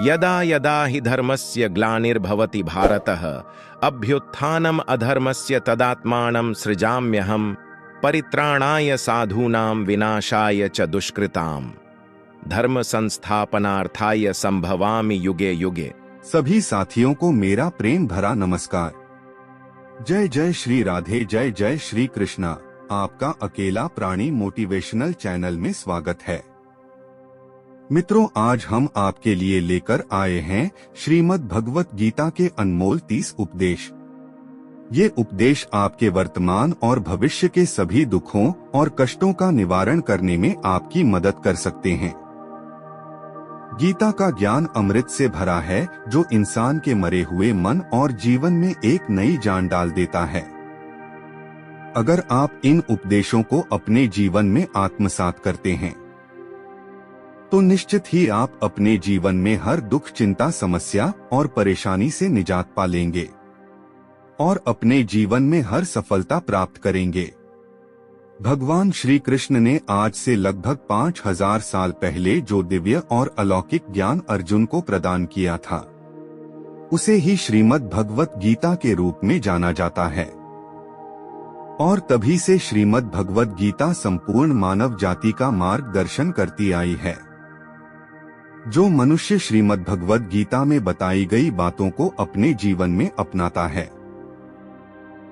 यदा यदा हि धर्मस्य ग्लानिर्भवति भारतः अभ्युत्थानम् अधर्मस्य तदात्मानं सृजाम्यहम् परित्राणाय साधूनां विनाशाय च दुष्कृताम् धर्म संस्थापनार्थाय संभवामि युगे युगे। सभी साथियों को मेरा प्रेम भरा नमस्कार। जय जय श्री राधे, जय जय श्री कृष्णा। आपका अकेला प्राणी मोटिवेशनल चैनल में स्वागत है। मित्रों, आज हम आपके लिए लेकर आए हैं श्रीमद् भगवत गीता के अनमोल 30 उपदेश। ये उपदेश आपके वर्तमान और भविष्य के सभी दुखों और कष्टों का निवारण करने में आपकी मदद कर सकते हैं। गीता का ज्ञान अमृत से भरा है, जो इंसान के मरे हुए मन और जीवन में एक नई जान डाल देता है। अगर आप इन उपदेशों को अपने जीवन में आत्मसात करते हैं तो निश्चित ही आप अपने जीवन में हर दुख, चिंता, समस्या और परेशानी से निजात पा लेंगे और अपने जीवन में हर सफलता प्राप्त करेंगे। भगवान श्री कृष्ण ने आज से लगभग 5000 साल पहले जो दिव्य और अलौकिक ज्ञान अर्जुन को प्रदान किया था, उसे ही श्रीमद् भगवत गीता के रूप में जाना जाता है। और तभी से श्रीमद् भगवत गीता संपूर्ण मानव जाति का मार्गदर्शन करती आई है। जो मनुष्य श्रीमद् भगवत गीता में बताई गई बातों को अपने जीवन में अपनाता है,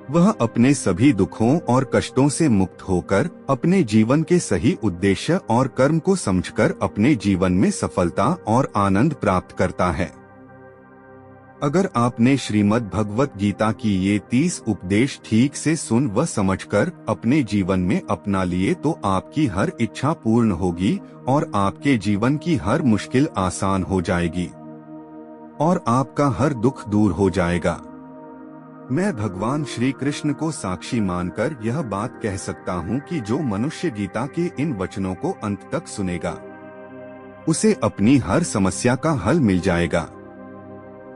वह अपने सभी दुखों और कष्टों से मुक्त होकर अपने जीवन के सही उद्देश्य और कर्म को समझकर अपने जीवन में सफलता और आनंद प्राप्त करता है। अगर आपने श्रीमद् भगवत गीता की ये 30 उपदेश ठीक से सुन व समझकर अपने जीवन में अपना लिए तो आपकी हर इच्छा पूर्ण होगी और आपके जीवन की हर मुश्किल आसान हो जाएगी और आपका हर दुख दूर हो जाएगा। मैं भगवान श्री कृष्ण को साक्षी मानकर यह बात कह सकता हूँ कि जो मनुष्य गीता के इन वचनों को अंत तक सुनेगा, उसे अपनी हर समस्या का हल मिल जाएगा।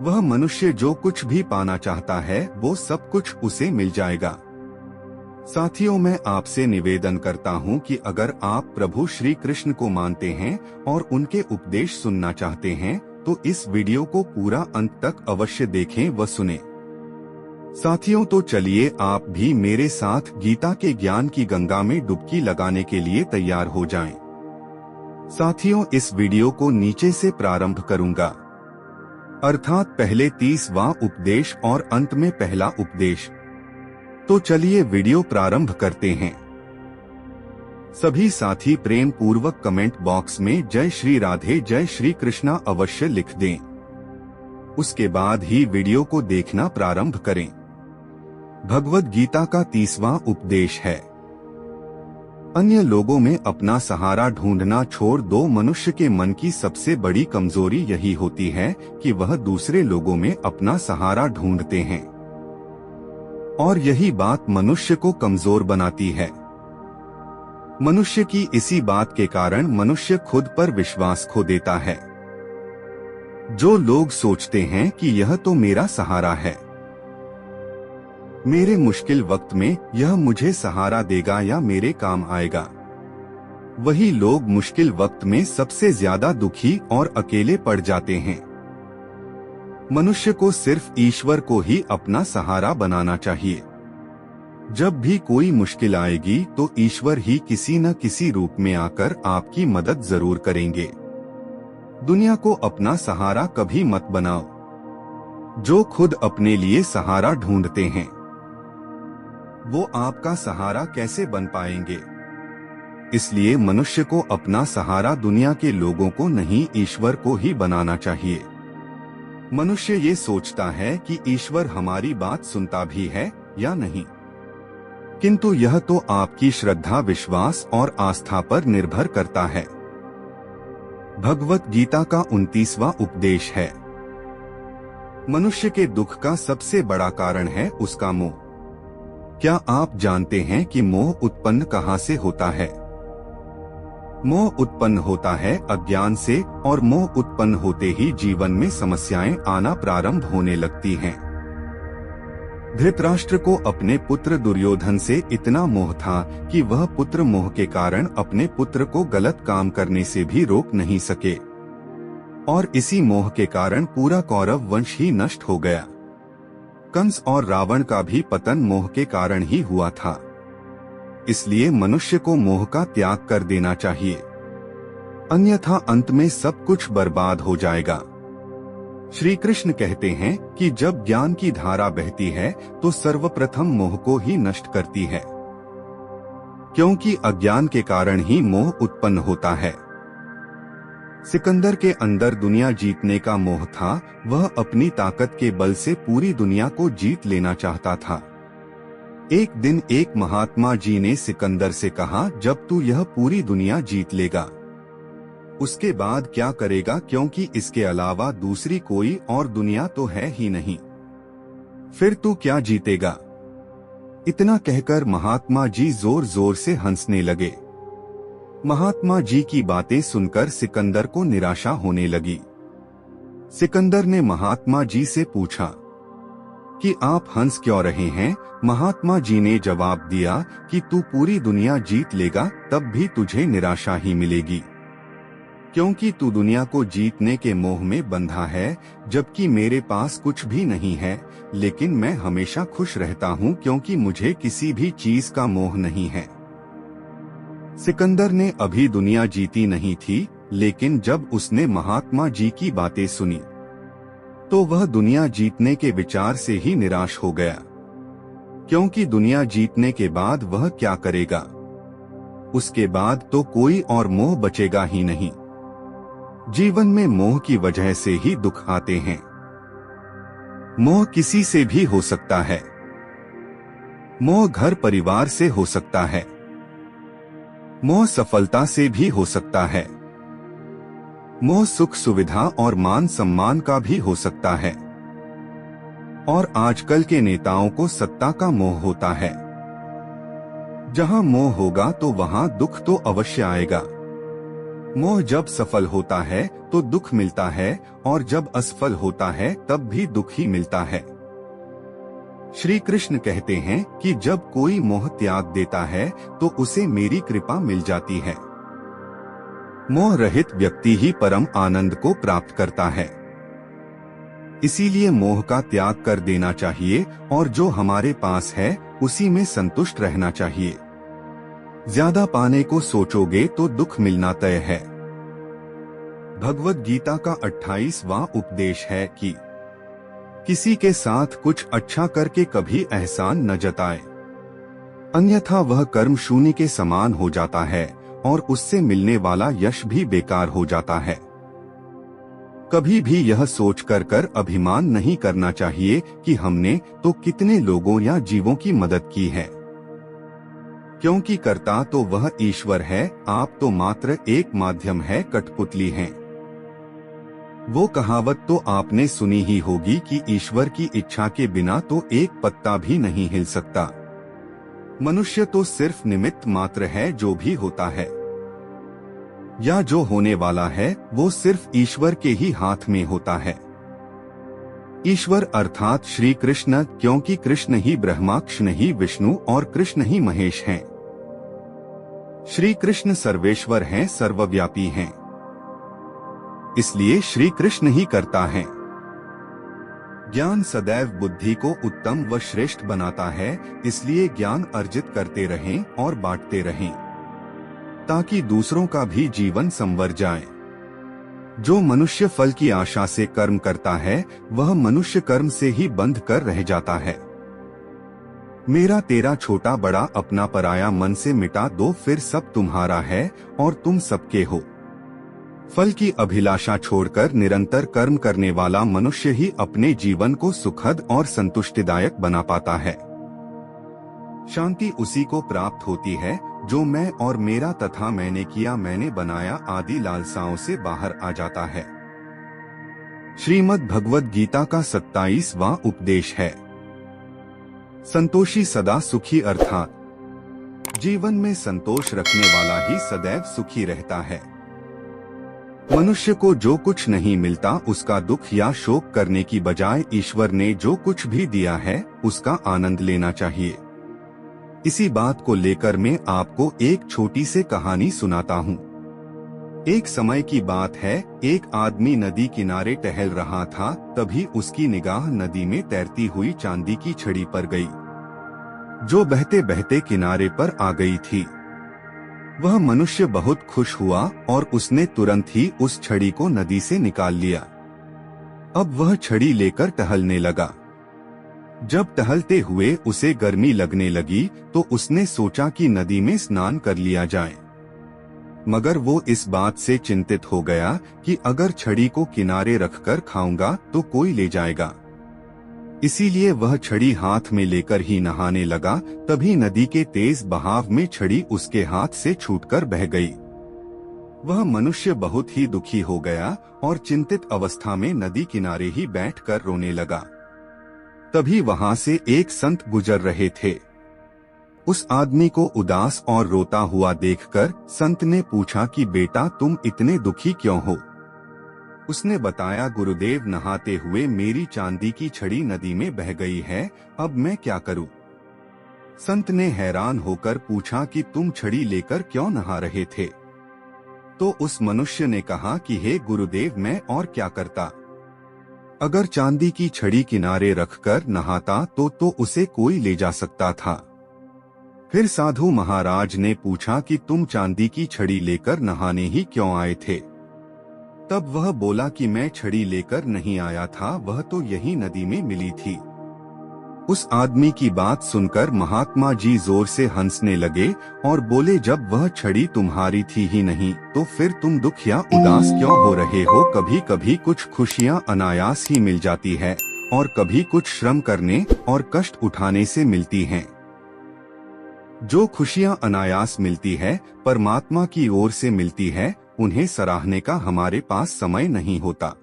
वह मनुष्य जो कुछ भी पाना चाहता है वो सब कुछ उसे मिल जाएगा। साथियों, मैं आपसे निवेदन करता हूँ कि अगर आप प्रभु श्री कृष्ण को मानते हैं और उनके उपदेश सुनना चाहते हैं तो इस वीडियो को पूरा अंत तक अवश्य देखें व सुनें। साथियों, तो चलिए आप भी मेरे साथ गीता के ज्ञान की गंगा में डुबकी लगाने के लिए तैयार हो जाएं। साथियों, इस वीडियो को नीचे से प्रारंभ करूंगा, अर्थात पहले 30वां उपदेश और अंत में पहला उपदेश। तो चलिए वीडियो प्रारंभ करते हैं। सभी साथी प्रेम पूर्वक कमेंट बॉक्स में जय श्री राधे, जय श्री कृष्णा अवश्य लिख दें। उसके बाद ही वीडियो को देखना प्रारंभ करें। भगवद गीता का 30वां उपदेश है, अन्य लोगों में अपना सहारा ढूंढना छोड़ दो। मनुष्य के मन की सबसे बड़ी कमजोरी यही होती है कि वह दूसरे लोगों में अपना सहारा ढूंढते हैं और यही बात मनुष्य को कमजोर बनाती है। मनुष्य की इसी बात के कारण मनुष्य खुद पर विश्वास खो देता है। जो लोग सोचते हैं कि यह तो मेरा सहारा है, मेरे मुश्किल वक्त में यह मुझे सहारा देगा या मेरे काम आएगा, वही लोग मुश्किल वक्त में सबसे ज्यादा दुखी और अकेले पड़ जाते हैं। मनुष्य को सिर्फ ईश्वर को ही अपना सहारा बनाना चाहिए। जब भी कोई मुश्किल आएगी तो ईश्वर ही किसी न किसी रूप में आकर आपकी मदद जरूर करेंगे। दुनिया को अपना सहारा कभी मत बनाओ। जो खुद अपने लिए सहारा ढूंढते हैं वो आपका सहारा कैसे बन पाएंगे? इसलिए मनुष्य को अपना सहारा दुनिया के लोगों को नहीं, ईश्वर को ही बनाना चाहिए। मनुष्य ये सोचता है कि ईश्वर हमारी बात सुनता भी है या नहीं, किंतु यह तो आपकी श्रद्धा, विश्वास और आस्था पर निर्भर करता है। भगवत गीता का 29वां उपदेश है, मनुष्य के दुख का सबसे बड़ा कारण है उसका मोह। क्या आप जानते हैं कि मोह उत्पन्न कहाँ से होता है? मोह उत्पन्न होता है अज्ञान से और मोह उत्पन्न होते ही जीवन में समस्याएं आना प्रारंभ होने लगती हैं। धृतराष्ट्र को अपने पुत्र दुर्योधन से इतना मोह था कि वह पुत्र मोह के कारण अपने पुत्र को गलत काम करने से भी रोक नहीं सके। और इसी मोह के कारण पूरा कौरव वंश ही नष्ट हो गया। कंस और रावण का भी पतन मोह के कारण ही हुआ था। इसलिए मनुष्य को मोह का त्याग कर देना चाहिए, अन्यथा अंत में सब कुछ बर्बाद हो जाएगा। श्री कृष्ण कहते हैं कि जब ज्ञान की धारा बहती है तो सर्वप्रथम मोह को ही नष्ट करती है, क्योंकि अज्ञान के कारण ही मोह उत्पन्न होता है। सिकंदर के अंदर दुनिया जीतने का मोह था। वह अपनी ताकत के बल से पूरी दुनिया को जीत लेना चाहता था। एक दिन एक महात्मा जी ने सिकंदर से कहा, जब तू यह पूरी दुनिया जीत लेगा उसके बाद क्या करेगा, क्योंकि इसके अलावा दूसरी कोई और दुनिया तो है ही नहीं, फिर तू क्या जीतेगा। इतना कहकर महात्मा जी जोर जोर से हंसने लगे। महात्मा जी की बातें सुनकर सिकंदर को निराशा होने लगी। सिकंदर ने महात्मा जी से पूछा कि आप हंस क्यों रहे हैं। महात्मा जी ने जवाब दिया कि तू पूरी दुनिया जीत लेगा तब भी तुझे निराशा ही मिलेगी, क्योंकि तू दुनिया को जीतने के मोह में बंधा है, जबकि मेरे पास कुछ भी नहीं है, लेकिन मैं हमेशा खुश रहता हूँ क्योंकि मुझे किसी भी चीज का मोह नहीं है। सिकंदर ने अभी दुनिया जीती नहीं थी, लेकिन जब उसने महात्मा जी की बातें सुनी तो वह दुनिया जीतने के विचार से ही निराश हो गया, क्योंकि दुनिया जीतने के बाद वह क्या करेगा। उसके बाद तो कोई और मोह बचेगा ही नहीं। जीवन में मोह की वजह से ही दुख आते हैं। मोह किसी से भी हो सकता है। मोह घर परिवार से हो सकता है। मोह सफलता से भी हो सकता है। मोह सुख सुविधा और मान सम्मान का भी हो सकता है। और आजकल के नेताओं को सत्ता का मोह होता है। जहां मोह होगा तो वहां दुख तो अवश्य आएगा। मोह जब सफल होता है तो दुख मिलता है, और जब असफल होता है तब भी दुख ही मिलता है। श्री कृष्ण कहते हैं कि जब कोई मोह त्याग देता है तो उसे मेरी कृपा मिल जाती है। मोह रहित व्यक्ति ही परम आनंद को प्राप्त करता है। इसीलिए मोह का त्याग कर देना चाहिए और जो हमारे पास है उसी में संतुष्ट रहना चाहिए। ज्यादा पाने को सोचोगे तो दुख मिलना तय है। भगवद गीता का 28वां उपदेश है कि किसी के साथ कुछ अच्छा करके कभी एहसान न जताए, अन्यथा वह कर्म शून्य के समान हो जाता है और उससे मिलने वाला यश भी बेकार हो जाता है। कभी भी यह सोच कर अभिमान नहीं करना चाहिए कि हमने तो कितने लोगों या जीवों की मदद की है, क्योंकि कर्ता तो वह ईश्वर है, आप तो मात्र एक माध्यम है, कठपुतली हैं। वो कहावत तो आपने सुनी ही होगी कि ईश्वर की इच्छा के बिना तो एक पत्ता भी नहीं हिल सकता। मनुष्य तो सिर्फ निमित्त मात्र है। जो भी होता है या जो होने वाला है वो सिर्फ ईश्वर के ही हाथ में होता है। ईश्वर अर्थात श्री कृष्ण, क्योंकि कृष्ण ही ब्रह्मा, कृष्ण ही विष्णु और कृष्ण ही महेश हैं। श्री कृष्ण सर्वेश्वर हैं, सर्वव्यापी हैं, इसलिए श्री कृष्ण ही करता है। ज्ञान सदैव बुद्धि को उत्तम व श्रेष्ठ बनाता है, इसलिए ज्ञान अर्जित करते रहें और बांटते रहें, ताकि दूसरों का भी जीवन संवर जाए। जो मनुष्य फल की आशा से कर्म करता है वह मनुष्य कर्म से ही बंध कर रह जाता है। मेरा तेरा छोटा बड़ा अपना पराया मन से मिटा दो, फिर सब तुम्हारा है और तुम सबके हो। फल की अभिलाषा छोड़कर निरंतर कर्म करने वाला मनुष्य ही अपने जीवन को सुखद और संतुष्टिदायक बना पाता है। शांति उसी को प्राप्त होती है जो मैं और मेरा तथा मैंने किया मैंने बनाया आदि लालसाओं से बाहर आ जाता है। श्रीमद् भगवद गीता का 27वां उपदेश है संतोषी सदा सुखी, अर्थात जीवन में संतोष रखने वाला ही सदैव सुखी रहता है। मनुष्य को जो कुछ नहीं मिलता उसका दुख या शोक करने की बजाय ईश्वर ने जो कुछ भी दिया है उसका आनंद लेना चाहिए। इसी बात को लेकर मैं आपको एक छोटी सी कहानी सुनाता हूँ। एक समय की बात है, एक आदमी नदी किनारे टहल रहा था। तभी उसकी निगाह नदी में तैरती हुई चांदी की छड़ी पर गई, जो बहते बहते किनारे पर आ गई थी। वह मनुष्य बहुत खुश हुआ और उसने तुरंत ही उस छड़ी को नदी से निकाल लिया। अब वह छड़ी लेकर टहलने लगा। जब टहलते हुए उसे गर्मी लगने लगी तो उसने सोचा कि नदी में स्नान कर लिया जाए। मगर वो इस बात से चिंतित हो गया कि अगर छड़ी को किनारे रखकर खाऊंगा तो कोई ले जाएगा। इसीलिए वह छड़ी हाथ में लेकर ही नहाने लगा। तभी नदी के तेज बहाव में छड़ी उसके हाथ से छूटकर बह गई। वह मनुष्य बहुत ही दुखी हो गया और चिंतित अवस्था में नदी किनारे ही बैठकर रोने लगा। तभी वहां से एक संत गुजर रहे थे। उस आदमी को उदास और रोता हुआ देखकर संत ने पूछा कि बेटा, तुम इतने दुखी क्यों हो? उसने बताया, गुरुदेव, नहाते हुए मेरी चांदी की छड़ी नदी में बह गई है, अब मैं क्या करूं? संत ने हैरान होकर पूछा कि तुम छड़ी लेकर क्यों नहा रहे थे? तो उस मनुष्य ने कहा कि हे गुरुदेव, मैं और क्या करता? अगर चांदी की छड़ी किनारे रखकर नहाता तो उसे कोई ले जा सकता था। फिर साधु महाराज ने पूछा कि तुम चांदी की छड़ी लेकर नहाने ही क्यों आए थे? तब वह बोला कि मैं छड़ी लेकर नहीं आया था, वह तो यही नदी में मिली थी। उस आदमी की बात सुनकर महात्मा जी जोर से हंसने लगे और बोले, जब वह छड़ी तुम्हारी थी ही नहीं तो फिर तुम दुख या उदास क्यों हो रहे हो? कभी कभी कुछ खुशियां अनायास ही मिल जाती है और कभी कुछ श्रम करने और कष्ट उठाने से मिलती हैं। जो खुशियां अनायास मिलती है, परमात्मा की ओर से मिलती है, उन्हें सराहने का हमारे पास समय नहीं होता।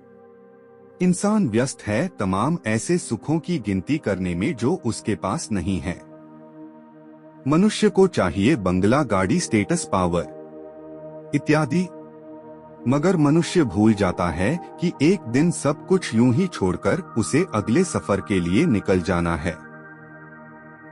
इंसान व्यस्त है तमाम ऐसे सुखों की गिनती करने में जो उसके पास नहीं है। मनुष्य को चाहिए बंगला, गाड़ी, स्टेटस, पावर इत्यादि, मगर मनुष्य भूल जाता है कि एक दिन सब कुछ यूं ही छोड़कर उसे अगले सफर के लिए निकल जाना है।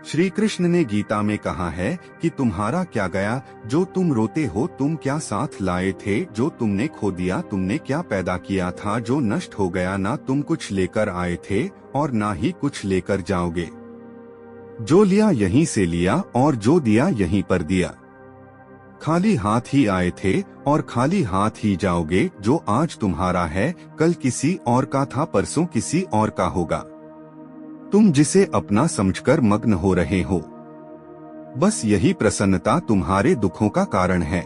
श्री कृष्ण ने गीता में कहा है कि तुम्हारा क्या गया जो तुम रोते हो? तुम क्या साथ लाए थे जो तुमने खो दिया? तुमने क्या पैदा किया था जो नष्ट हो गया? ना तुम कुछ लेकर आए थे और ना ही कुछ लेकर जाओगे। जो लिया यहीं से लिया और जो दिया यहीं पर दिया। खाली हाथ ही आए थे और खाली हाथ ही जाओगे। जो आज तुम्हारा है कल किसी और का था, परसों किसी और का होगा। तुम जिसे अपना समझकर मग्न हो रहे हो, बस यही प्रसन्नता तुम्हारे दुखों का कारण है।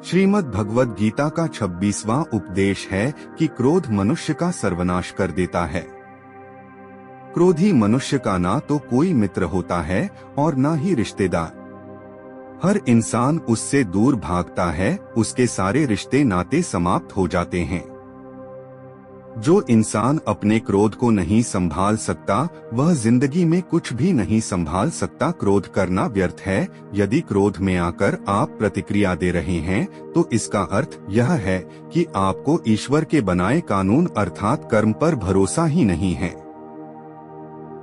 श्रीमद् भगवद गीता का 26वां उपदेश है कि क्रोध मनुष्य का सर्वनाश कर देता है। क्रोधी मनुष्य का ना तो कोई मित्र होता है और ना ही रिश्तेदार। हर इंसान उससे दूर भागता है, उसके सारे रिश्ते नाते समाप्त हो जाते हैं। जो इंसान अपने क्रोध को नहीं संभाल सकता, वह जिंदगी में कुछ भी नहीं संभाल सकता। क्रोध करना व्यर्थ है। यदि क्रोध में आकर आप प्रतिक्रिया दे रहे हैं तो इसका अर्थ यह है कि आपको ईश्वर के बनाए कानून अर्थात कर्म पर भरोसा ही नहीं है।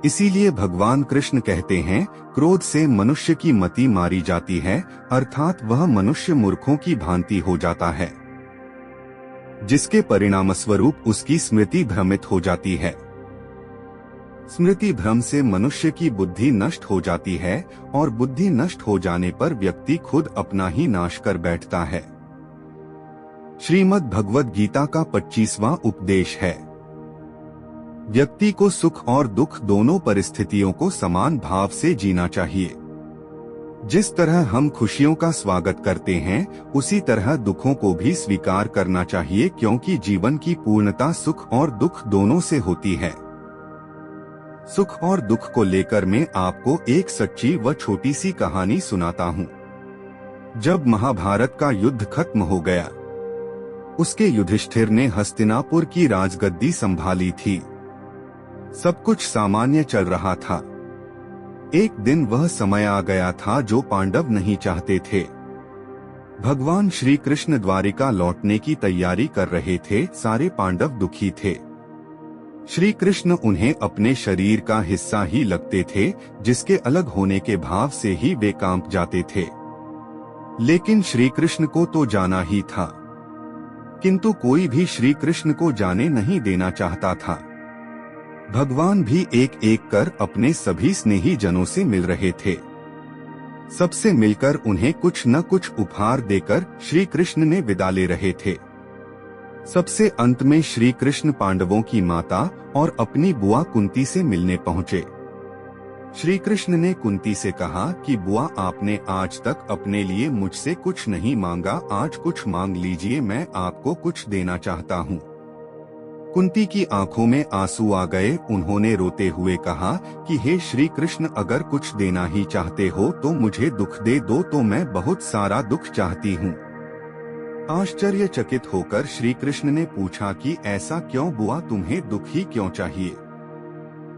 इसीलिए भगवान कृष्ण कहते हैं, क्रोध से मनुष्य की मति मारी जाती है, अर्थात वह मनुष्य मूर्खों की भांति हो जाता है, जिसके परिणामस्वरूप उसकी स्मृति भ्रमित हो जाती है। स्मृति भ्रम से मनुष्य की बुद्धि नष्ट हो जाती है और बुद्धि नष्ट हो जाने पर व्यक्ति खुद अपना ही नाश कर बैठता है। श्रीमद् भगवद गीता का 25वां उपदेश है, व्यक्ति को सुख और दुख दोनों परिस्थितियों को समान भाव से जीना चाहिए। जिस तरह हम खुशियों का स्वागत करते हैं, उसी तरह दुखों को भी स्वीकार करना चाहिए, क्योंकि जीवन की पूर्णता सुख और दुख दोनों से होती है। सुख और दुख को लेकर मैं आपको एक सच्ची व छोटी सी कहानी सुनाता हूँ। जब महाभारत का युद्ध खत्म हो गया, उसके युधिष्ठिर ने हस्तिनापुर की राजगद्दी संभाली थी। सब कुछ सामान्य चल रहा था। एक दिन वह समय आ गया था जो पांडव नहीं चाहते थे। भगवान श्री कृष्ण द्वारिका लौटने की तैयारी कर रहे थे। सारे पांडव दुखी थे। श्री कृष्ण उन्हें अपने शरीर का हिस्सा ही लगते थे, जिसके अलग होने के भाव से ही वे कांप जाते थे। लेकिन श्री कृष्ण को तो जाना ही था, किंतु कोई भी श्री कृष्ण को जाने नहीं देना चाहता था। भगवान भी एक एक कर अपने सभी स्नेही जनों से मिल रहे थे। सबसे मिलकर उन्हें कुछ न कुछ उपहार देकर श्री कृष्ण ने विदा ले रहे थे। सबसे अंत में श्री कृष्ण पांडवों की माता और अपनी बुआ कुंती से मिलने पहुँचे। श्री कृष्ण ने कुंती से कहा कि बुआ, आपने आज तक अपने लिए मुझसे कुछ नहीं मांगा, आज कुछ मांग लीजिए, मैं आपको कुछ देना चाहता हूँ। कुंती की आंखों में आंसू आ गए। उन्होंने रोते हुए कहा कि हे श्री कृष्ण, अगर कुछ देना ही चाहते हो तो मुझे दुख दे दो, तो मैं बहुत सारा दुख चाहती हूँ। आश्चर्यचकित होकर श्री कृष्ण ने पूछा कि ऐसा क्यों बुआ, तुम्हें दुख ही क्यों चाहिए?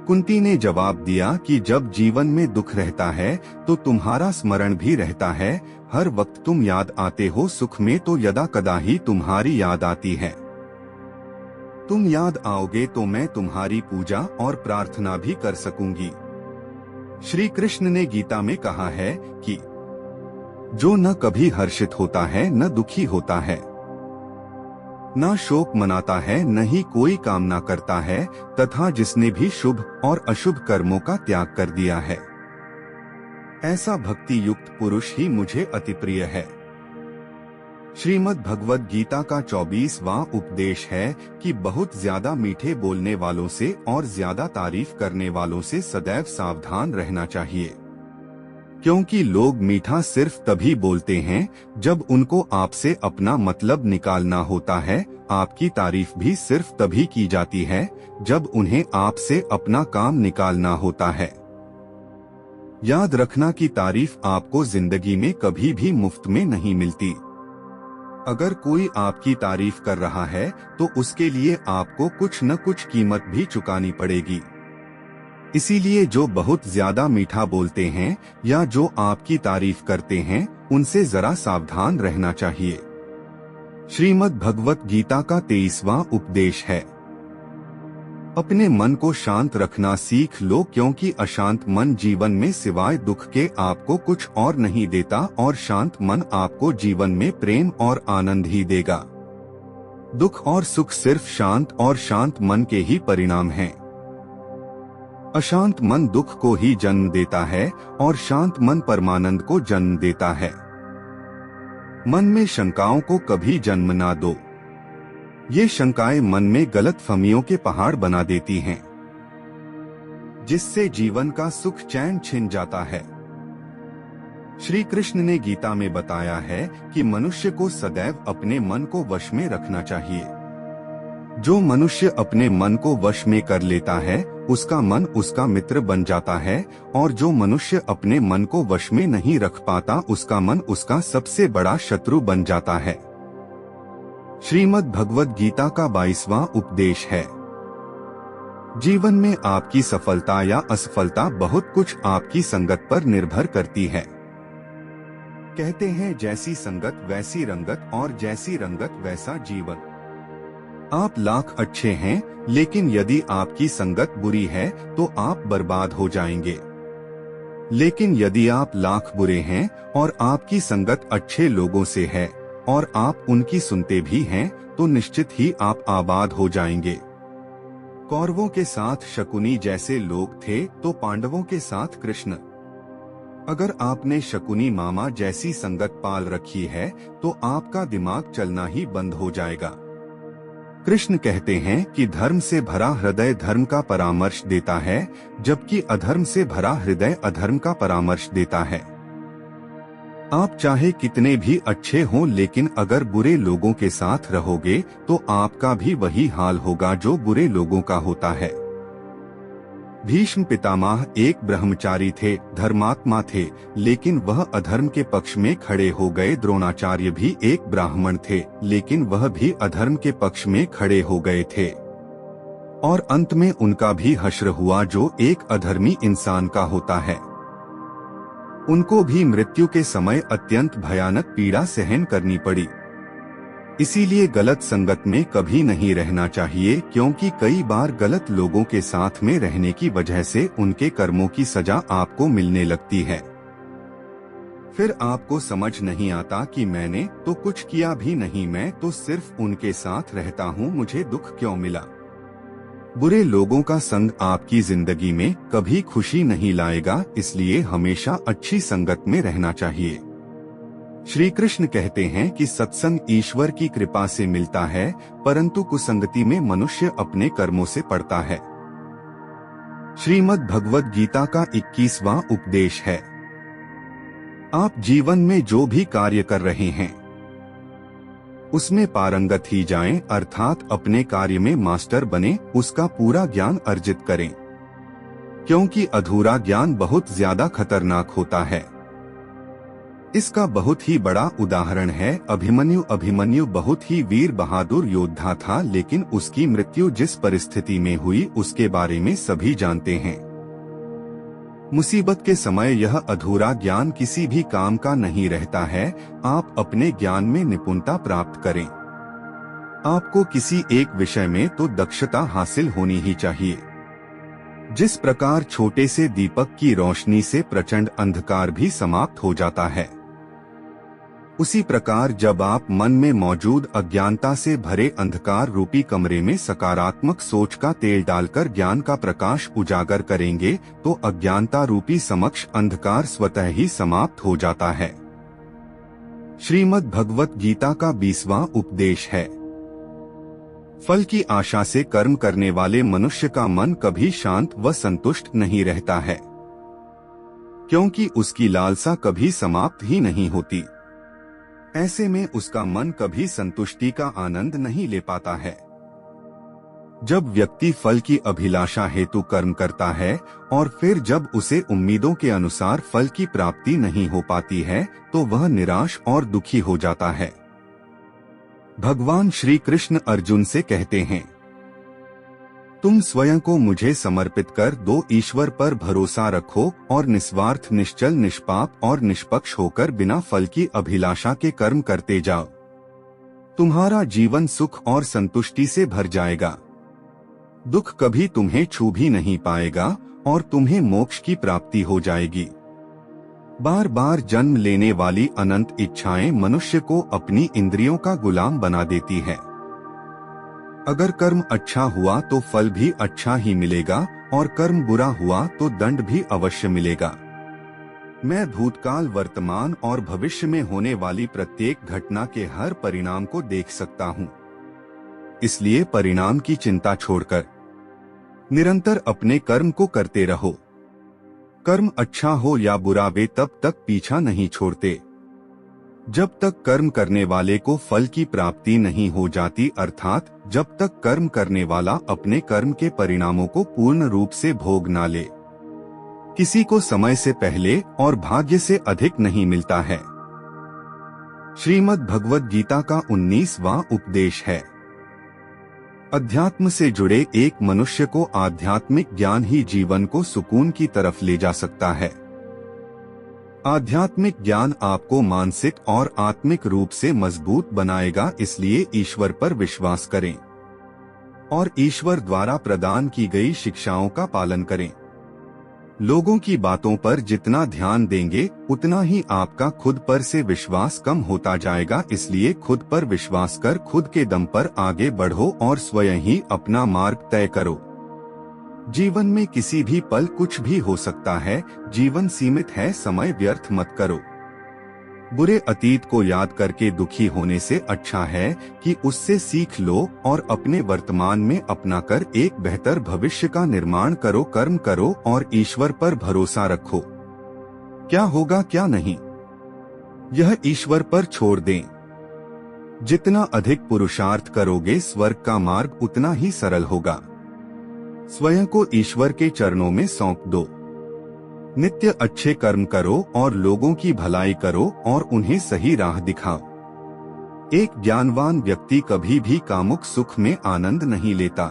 कुंती ने जवाब दिया कि जब जीवन में दुख रहता है तो तुम्हारा स्मरण भी रहता है, हर वक्त तुम याद आते हो, सुख में तो यदा कदा ही तुम्हारी याद आती है। तुम याद आओगे तो मैं तुम्हारी पूजा और प्रार्थना भी कर सकूंगी। श्री कृष्ण ने गीता में कहा है कि जो न कभी हर्षित होता है न दुखी होता है, न शोक मनाता है, न ही कोई कामना करता है, तथा जिसने भी शुभ और अशुभ कर्मों का त्याग कर दिया है, ऐसा भक्ति युक्त पुरुष ही मुझे अति प्रिय है। श्रीमद् भगवद गीता का 24वां उपदेश है कि बहुत ज्यादा मीठे बोलने वालों से और ज्यादा तारीफ करने वालों से सदैव सावधान रहना चाहिए, क्योंकि लोग मीठा सिर्फ तभी बोलते हैं जब उनको आपसे अपना मतलब निकालना होता है। आपकी तारीफ भी सिर्फ तभी की जाती है जब उन्हें आपसे अपना काम निकालना होता है। याद रखना कि तारीफ आपको जिंदगी में कभी भी मुफ्त में नहीं मिलती। अगर कोई आपकी तारीफ कर रहा है तो उसके लिए आपको कुछ न कुछ कीमत भी चुकानी पड़ेगी। इसीलिए जो बहुत ज्यादा मीठा बोलते हैं या जो आपकी तारीफ करते हैं, उनसे जरा सावधान रहना चाहिए। श्रीमद् भगवत गीता का 23वां उपदेश है, अपने मन को शांत रखना सीख लो, क्योंकि अशांत मन जीवन में सिवाय दुख के आपको कुछ और नहीं देता, और शांत मन आपको जीवन में प्रेम और आनंद ही देगा। दुख और सुख सिर्फ शांत और शांत मन के ही परिणाम हैं। अशांत मन दुख को ही जन्म देता है और शांत मन परमानंद को जन्म देता है। मन में शंकाओं को कभी जन्म ना दो। ये शंकाएं मन में गलतफहमियों के पहाड़ बना देती हैं, जिससे जीवन का सुख चैन छिन जाता है। श्री कृष्ण ने गीता में बताया है कि मनुष्य को सदैव अपने मन को वश में रखना चाहिए। जो मनुष्य अपने मन को वश में कर लेता है, उसका मन उसका मित्र बन जाता है, और जो मनुष्य अपने मन को वश में नहीं रख पाता, उसका मन उसका सबसे बड़ा शत्रु बन जाता है। श्रीमद् भगवद गीता का 22वां उपदेश है, जीवन में आपकी सफलता या असफलता बहुत कुछ आपकी संगत पर निर्भर करती है। कहते हैं जैसी संगत वैसी रंगत, और जैसी रंगत वैसा जीवन। आप लाख अच्छे हैं, लेकिन यदि आपकी संगत बुरी है तो आप बर्बाद हो जाएंगे। लेकिन यदि आप लाख बुरे हैं और आपकी संगत अच्छे लोगों से है और आप उनकी सुनते भी हैं, तो निश्चित ही आप आबाद हो जाएंगे। कौरवों के साथ शकुनी जैसे लोग थे तो पांडवों के साथ कृष्ण। अगर आपने शकुनी मामा जैसी संगत पाल रखी है तो आपका दिमाग चलना ही बंद हो जाएगा। कृष्ण कहते हैं कि धर्म से भरा हृदय धर्म का परामर्श देता है, जबकि अधर्म से भरा हृदय अधर्म का परामर्श देता है। आप चाहे कितने भी अच्छे हों, लेकिन अगर बुरे लोगों के साथ रहोगे तो आपका भी वही हाल होगा जो बुरे लोगों का होता है। भीष्म पितामह एक ब्रह्मचारी थे, धर्मात्मा थे, लेकिन वह अधर्म के पक्ष में खड़े हो गए। द्रोणाचार्य भी एक ब्राह्मण थे, लेकिन वह भी अधर्म के पक्ष में खड़े हो गए थे, और अंत में उनका भी हश्र हुआ जो एक अधर्मी इंसान का होता है। उनको भी मृत्यु के समय अत्यंत भयानक पीड़ा सहन करनी पड़ी। इसीलिए गलत संगत में कभी नहीं रहना चाहिए, क्योंकि कई बार गलत लोगों के साथ में रहने की वजह से उनके कर्मों की सजा आपको मिलने लगती है। फिर आपको समझ नहीं आता कि मैंने तो कुछ किया भी नहीं, मैं तो सिर्फ उनके साथ रहता हूँ, मुझे दुख क्यों मिला। बुरे लोगों का संग आपकी जिंदगी में कभी खुशी नहीं लाएगा, इसलिए हमेशा अच्छी संगत में रहना चाहिए। श्री कृष्ण कहते हैं कि सत्संग ईश्वर की कृपा से मिलता है, परंतु कुसंगति में मनुष्य अपने कर्मों से पड़ता है। श्रीमद् भगवद गीता का 21वां उपदेश है, आप जीवन में जो भी कार्य कर रहे हैं उसमें पारंगत ही जाएं, अर्थात अपने कार्य में मास्टर बने, उसका पूरा ज्ञान अर्जित करें, क्योंकि अधूरा ज्ञान बहुत ज्यादा खतरनाक होता है। इसका बहुत ही बड़ा उदाहरण है अभिमन्यु। अभिमन्यु बहुत ही वीर बहादुर योद्धा था, लेकिन उसकी मृत्यु जिस परिस्थिति में हुई उसके बारे में सभी जानते हैं। मुसीबत के समय यह अधूरा ज्ञान किसी भी काम का नहीं रहता है। आप अपने ज्ञान में निपुणता प्राप्त करें। आपको किसी एक विषय में तो दक्षता हासिल होनी ही चाहिए। जिस प्रकार छोटे से दीपक की रोशनी से प्रचंड अंधकार भी समाप्त हो जाता है, उसी प्रकार जब आप मन में मौजूद अज्ञानता से भरे अंधकार रूपी कमरे में सकारात्मक सोच का तेल डालकर ज्ञान का प्रकाश उजागर करेंगे तो अज्ञानता रूपी समक्ष अंधकार स्वतः ही समाप्त हो जाता है। श्रीमद् भगवत गीता का 20वां उपदेश है, फल की आशा से कर्म करने वाले मनुष्य का मन कभी शांत व संतुष्ट नहीं रहता है, क्योंकि उसकी लालसा कभी समाप्त ही नहीं होती। ऐसे में उसका मन कभी संतुष्टि का आनंद नहीं ले पाता है। जब व्यक्ति फल की अभिलाषा हेतु कर्म करता है और फिर जब उसे उम्मीदों के अनुसार फल की प्राप्ति नहीं हो पाती है तो वह निराश और दुखी हो जाता है। भगवान श्री कृष्ण अर्जुन से कहते हैं, तुम स्वयं को मुझे समर्पित कर दो, ईश्वर पर भरोसा रखो और निस्वार्थ निश्चल निष्पाप और निष्पक्ष होकर बिना फल की अभिलाषा के कर्म करते जाओ। तुम्हारा जीवन सुख और संतुष्टि से भर जाएगा। दुख कभी तुम्हें छू भी नहीं पाएगा और तुम्हें मोक्ष की प्राप्ति हो जाएगी। बार बार जन्म लेने वाली अनंत इच्छाएं मनुष्य को अपनी इंद्रियों का गुलाम बना देती है। अगर कर्म अच्छा हुआ तो फल भी अच्छा ही मिलेगा और कर्म बुरा हुआ तो दंड भी अवश्य मिलेगा। मैं भूतकाल, वर्तमान और भविष्य में होने वाली प्रत्येक घटना के हर परिणाम को देख सकता हूँ। इसलिए परिणाम की चिंता छोड़कर निरंतर अपने कर्म को करते रहो। कर्म अच्छा हो या बुरा वे तब तक पीछा नहीं छोड़ते जब तक कर्म करने वाले को फल की प्राप्ति नहीं हो जाती, अर्थात जब तक कर्म करने वाला अपने कर्म के परिणामों को पूर्ण रूप से भोग ना ले। किसी को समय से पहले और भाग्य से अधिक नहीं मिलता है। श्रीमद् भगवद गीता का 19वां उपदेश है, अध्यात्म से जुड़े एक मनुष्य को आध्यात्मिक ज्ञान ही जीवन को सुकून की तरफ ले जा सकता है। आध्यात्मिक ज्ञान आपको मानसिक और आत्मिक रूप से मजबूत बनाएगा, इसलिए ईश्वर पर विश्वास करें और ईश्वर द्वारा प्रदान की गई शिक्षाओं का पालन करें। लोगों की बातों पर जितना ध्यान देंगे उतना ही आपका खुद पर से विश्वास कम होता जाएगा, इसलिए खुद पर विश्वास कर खुद के दम पर आगे बढ़ो और स्वयं ही अपना मार्ग तय करो। जीवन में किसी भी पल कुछ भी हो सकता है, जीवन सीमित है, समय व्यर्थ मत करो। बुरे अतीत को याद करके दुखी होने से अच्छा है कि उससे सीख लो और अपने वर्तमान में अपनाकर एक बेहतर भविष्य का निर्माण करो। कर्म करो और ईश्वर पर भरोसा रखो। क्या होगा क्या नहीं, यह ईश्वर पर छोड़ दें। जितना अधिक पुरुषार्थ करोगे स्वर्ग का मार्ग उतना ही सरल होगा। स्वयं को ईश्वर के चरणों में सौंप दो। नित्य अच्छे कर्म करो और लोगों की भलाई करो और उन्हें सही राह दिखाओ। एक ज्ञानवान व्यक्ति कभी भी कामुक सुख में आनंद नहीं लेता।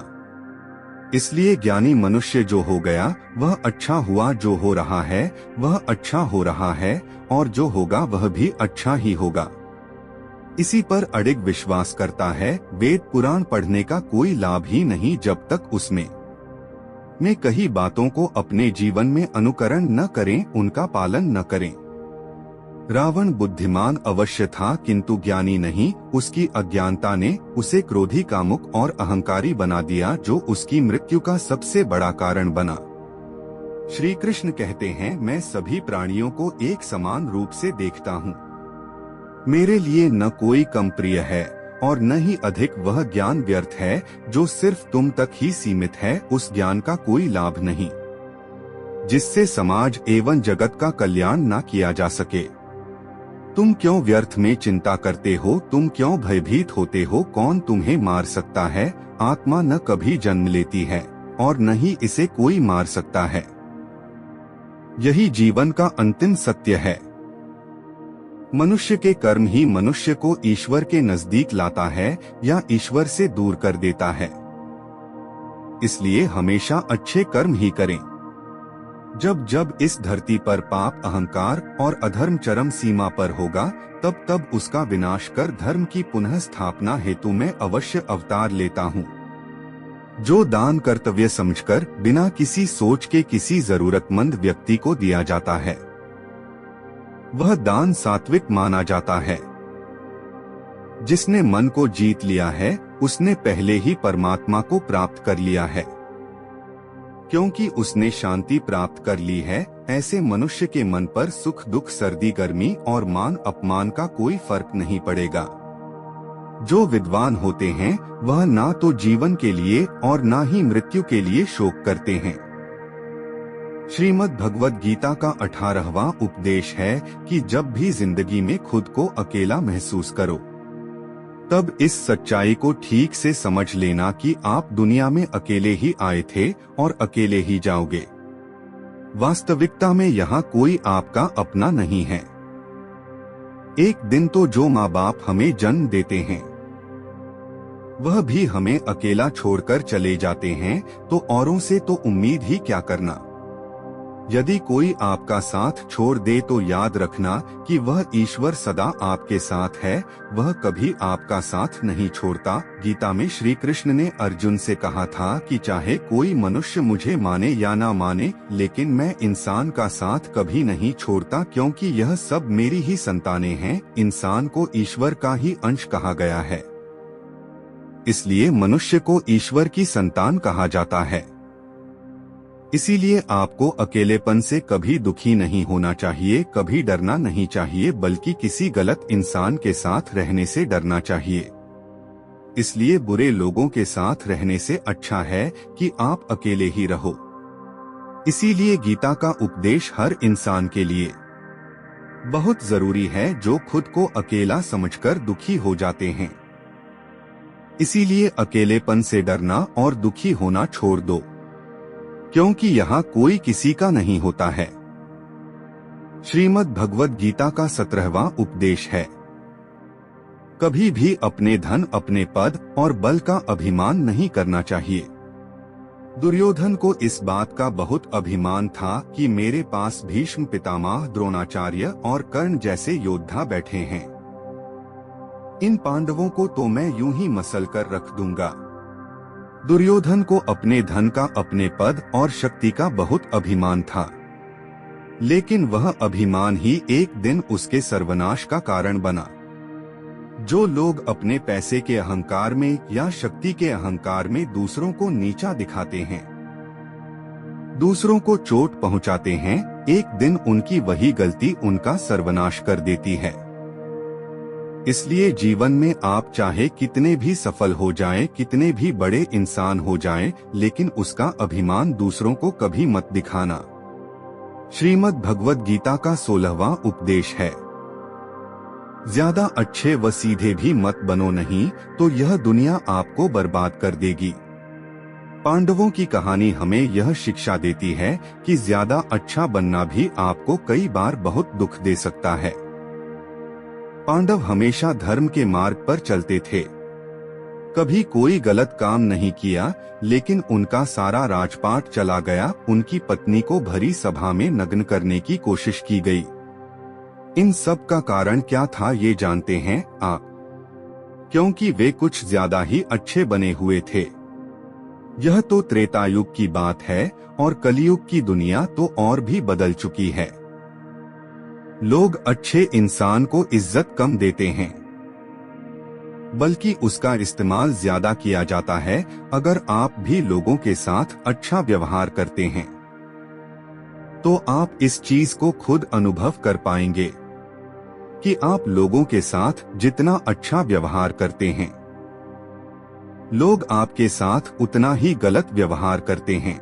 इसलिए ज्ञानी मनुष्य जो हो गया वह अच्छा हुआ, जो हो रहा है वह अच्छा हो रहा है और जो होगा वह भी अच्छा ही होगा। इसी पर अडिग विश्वास करता है। वेद पुराण पढ़ने का कोई लाभ ही नहीं जब तक उसमें कही बातों को अपने जीवन में अनुकरण न करें, उनका पालन न करें। रावण बुद्धिमान अवश्य था किंतु ज्ञानी नहीं। उसकी अज्ञानता ने उसे क्रोधी, कामुक और अहंकारी बना दिया, जो उसकी मृत्यु का सबसे बड़ा कारण बना। श्री कृष्ण कहते हैं, मैं सभी प्राणियों को एक समान रूप से देखता हूँ। मेरे लिए न कोई कम प्रिय है और न ही अधिक। वह ज्ञान व्यर्थ है जो सिर्फ तुम तक ही सीमित है। उस ज्ञान का कोई लाभ नहीं जिससे समाज एवं जगत का कल्याण न किया जा सके। तुम क्यों व्यर्थ में चिंता करते हो? तुम क्यों भयभीत होते हो? कौन तुम्हें मार सकता है? आत्मा न कभी जन्म लेती है और न ही इसे कोई मार सकता है। यही जीवन का अंतिम सत्य है। मनुष्य के कर्म ही मनुष्य को ईश्वर के नजदीक लाता है या ईश्वर से दूर कर देता है। इसलिए हमेशा अच्छे कर्म ही करें। जब जब इस धरती पर पाप, अहंकार और अधर्म चरम सीमा पर होगा, तब तब उसका विनाश कर धर्म की पुनः स्थापना हेतु मैं अवश्य अवतार लेता हूँ। जो दान कर्तव्य समझकर बिना किसी सोच के किसी जरूरतमंद व्यक्ति को दिया जाता है, वह दान सात्विक माना जाता है। जिसने मन को जीत लिया है, उसने पहले ही परमात्मा को प्राप्त कर लिया है, क्योंकि उसने शांति प्राप्त कर ली है। ऐसे मनुष्य के मन पर सुख दुख, सर्दी गर्मी और मान अपमान का कोई फर्क नहीं पड़ेगा। जो विद्वान होते हैं वह ना तो जीवन के लिए और ना ही मृत्यु के लिए शोक करते हैं। श्रीमद् भगवद गीता का 18वां उपदेश है कि जब भी जिंदगी में खुद को अकेला महसूस करो, तब इस सच्चाई को ठीक से समझ लेना कि आप दुनिया में अकेले ही आए थे और अकेले ही जाओगे। वास्तविकता में यहाँ कोई आपका अपना नहीं है। एक दिन तो जो माँ बाप हमें जन्म देते हैं, वह भी हमें अकेला छोड़कर चले जाते हैं, तो औरों से तो उम्मीद ही क्या करना। यदि कोई आपका साथ छोड़ दे तो याद रखना कि वह ईश्वर सदा आपके साथ है, वह कभी आपका साथ नहीं छोड़ता। गीता में श्री कृष्ण ने अर्जुन से कहा था कि चाहे कोई मनुष्य मुझे माने या ना माने, लेकिन मैं इंसान का साथ कभी नहीं छोड़ता, क्योंकि यह सब मेरी ही संतानें हैं। इंसान को ईश्वर का ही अंश कहा गया है, इसलिए मनुष्य को ईश्वर की संतान कहा जाता है। इसीलिए आपको अकेलेपन से कभी दुखी नहीं होना चाहिए, कभी डरना नहीं चाहिए, बल्कि किसी गलत इंसान के साथ रहने से डरना चाहिए। इसलिए बुरे लोगों के साथ रहने से अच्छा है कि आप अकेले ही रहो। इसीलिए गीता का उपदेश हर इंसान के लिए बहुत जरूरी है, जो खुद को अकेला समझकर दुखी हो जाते हैं। इसीलिए अकेलेपन से डरना और दुखी होना छोड़ दो, क्योंकि यहाँ कोई किसी का नहीं होता है। श्रीमद् भगवद गीता का 17वां उपदेश है, कभी भी अपने धन, अपने पद और बल का अभिमान नहीं करना चाहिए। दुर्योधन को इस बात का बहुत अभिमान था कि मेरे पास भीष्म, पितामह, द्रोणाचार्य और कर्ण जैसे योद्धा बैठे हैं। इन पांडवों को तो मैं यूं ही मसल कर रख दूंगा। दुर्योधन को अपने धन का, अपने पद और शक्ति का बहुत अभिमान था, लेकिन वह अभिमान ही एक दिन उसके सर्वनाश का कारण बना। जो लोग अपने पैसे के अहंकार में या शक्ति के अहंकार में दूसरों को नीचा दिखाते हैं, दूसरों को चोट पहुंचाते हैं, एक दिन उनकी वही गलती उनका सर्वनाश कर देती है। इसलिए जीवन में आप चाहे कितने भी सफल हो जाएं, कितने भी बड़े इंसान हो जाएं, लेकिन उसका अभिमान दूसरों को कभी मत दिखाना। श्रीमद् भगवद गीता का 16वां उपदेश है, ज्यादा अच्छे व सीधे भी मत बनो, नहीं तो यह दुनिया आपको बर्बाद कर देगी। पांडवों की कहानी हमें यह शिक्षा देती है कि ज्यादा अच्छा बनना भी आपको कई बार बहुत दुख दे सकता है। पांडव हमेशा धर्म के मार्ग पर चलते थे, कभी कोई गलत काम नहीं किया, लेकिन उनका सारा राजपाट चला गया। उनकी पत्नी को भरी सभा में नग्न करने की कोशिश की गई। इन सब का कारण क्या था ये जानते हैं आप? क्योंकि वे कुछ ज्यादा ही अच्छे बने हुए थे। यह तो त्रेता युग की बात है और कलयुग की दुनिया तो और भी बदल चुकी है। लोग अच्छे इंसान को इज्जत कम देते हैं, बल्कि उसका इस्तेमाल ज्यादा किया जाता है। अगर आप भी लोगों के साथ अच्छा व्यवहार करते हैं तो आप इस चीज को खुद अनुभव कर पाएंगे कि आप लोगों के साथ जितना अच्छा व्यवहार करते हैं, लोग आपके साथ उतना ही गलत व्यवहार करते हैं।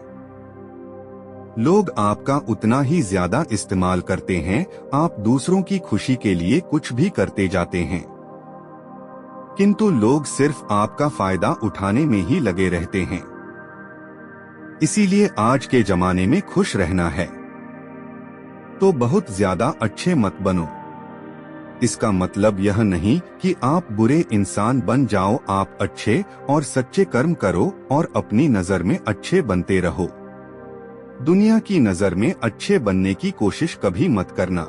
लोग आपका उतना ही ज्यादा इस्तेमाल करते हैं। आप दूसरों की खुशी के लिए कुछ भी करते जाते हैं, किंतु लोग सिर्फ आपका फायदा उठाने में ही लगे रहते हैं। इसीलिए आज के जमाने में खुश रहना है तो बहुत ज्यादा अच्छे मत बनो। इसका मतलब यह नहीं कि आप बुरे इंसान बन जाओ। आप अच्छे और सच्चे कर्म करो और अपनी नजर में अच्छे बनते रहो। दुनिया की नजर में अच्छे बनने की कोशिश कभी मत करना।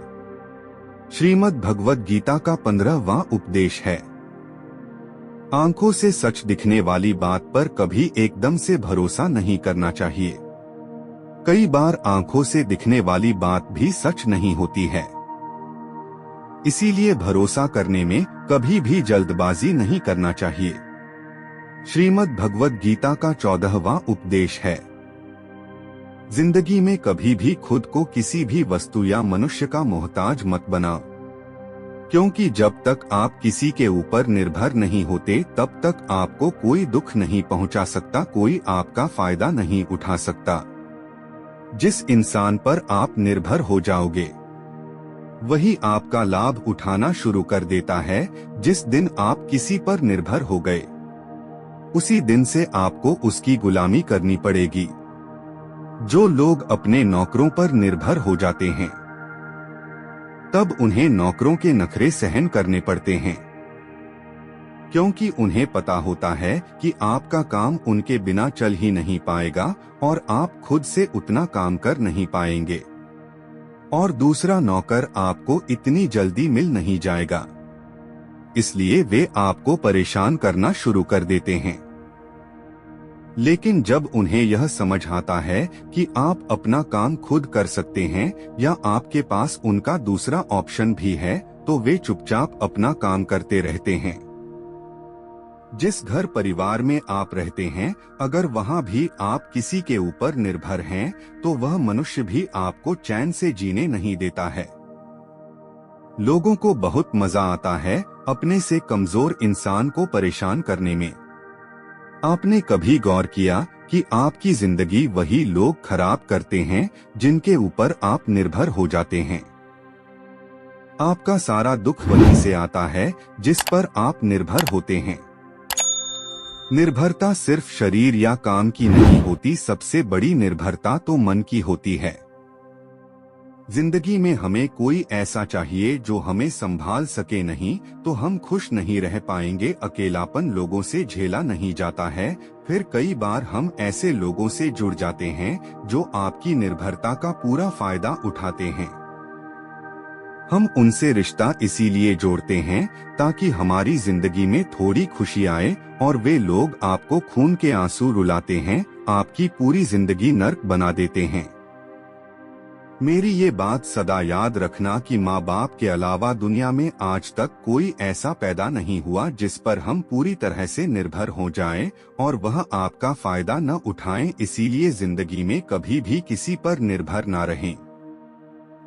श्रीमद् भगवद गीता का 15वां उपदेश है, आंखों से सच दिखने वाली बात पर कभी एकदम से भरोसा नहीं करना चाहिए। कई बार आंखों से दिखने वाली बात भी सच नहीं होती है। इसीलिए भरोसा करने में कभी भी जल्दबाजी नहीं करना चाहिए। श्रीमद् भगवद गीता का 14वां उपदेश है, जिंदगी में कभी भी खुद को किसी भी वस्तु या मनुष्य का मोहताज मत बनाओ, क्योंकि जब तक आप किसी के ऊपर निर्भर नहीं होते तब तक आपको कोई दुख नहीं पहुंचा सकता, कोई आपका फायदा नहीं उठा सकता। जिस इंसान पर आप निर्भर हो जाओगे वही आपका लाभ उठाना शुरू कर देता है। जिस दिन आप किसी पर निर्भर हो गए उसी दिन से आपको उसकी गुलामी करनी पड़ेगी। जो लोग अपने नौकरों पर निर्भर हो जाते हैं तब उन्हें नौकरों के नखरे सहन करने पड़ते हैं, क्योंकि उन्हें पता होता है कि आपका काम उनके बिना चल ही नहीं पाएगा और आप खुद से उतना काम कर नहीं पाएंगे और दूसरा नौकर आपको इतनी जल्दी मिल नहीं जाएगा। इसलिए वे आपको परेशान करना शुरू कर देते हैं। लेकिन जब उन्हें यह समझ आता है कि आप अपना काम खुद कर सकते हैं या आपके पास उनका दूसरा ऑप्शन भी है, तो वे चुपचाप अपना काम करते रहते हैं। जिस घर परिवार में आप रहते हैं, अगर वहां भी आप किसी के ऊपर निर्भर हैं, तो वह मनुष्य भी आपको चैन से जीने नहीं देता है। लोगों को बहुत मजा आता है अपने से कमजोर इंसान को परेशान करने में। आपने कभी गौर किया कि आपकी जिंदगी वही लोग खराब करते हैं जिनके ऊपर आप निर्भर हो जाते हैं। आपका सारा दुख वहीं से आता है जिस पर आप निर्भर होते हैं। निर्भरता सिर्फ शरीर या काम की नहीं होती, सबसे बड़ी निर्भरता तो मन की होती है। जिंदगी में हमें कोई ऐसा चाहिए जो हमें संभाल सके, नहीं तो हम खुश नहीं रह पाएंगे। अकेलापन लोगों से झेला नहीं जाता है। फिर कई बार हम ऐसे लोगों से जुड़ जाते हैं जो आपकी निर्भरता का पूरा फायदा उठाते हैं। हम उनसे रिश्ता इसीलिए जोड़ते हैं ताकि हमारी जिंदगी में थोड़ी खुशी आए, और वे लोग आपको खून के आंसू रुलाते हैं, आपकी पूरी जिंदगी नर्क बना देते हैं। मेरी ये बात सदा याद रखना कि माँ बाप के अलावा दुनिया में आज तक कोई ऐसा पैदा नहीं हुआ जिस पर हम पूरी तरह से निर्भर हो जाएं और वह आपका फायदा न उठाएं। इसीलिए जिंदगी में कभी भी किसी पर निर्भर न रहें।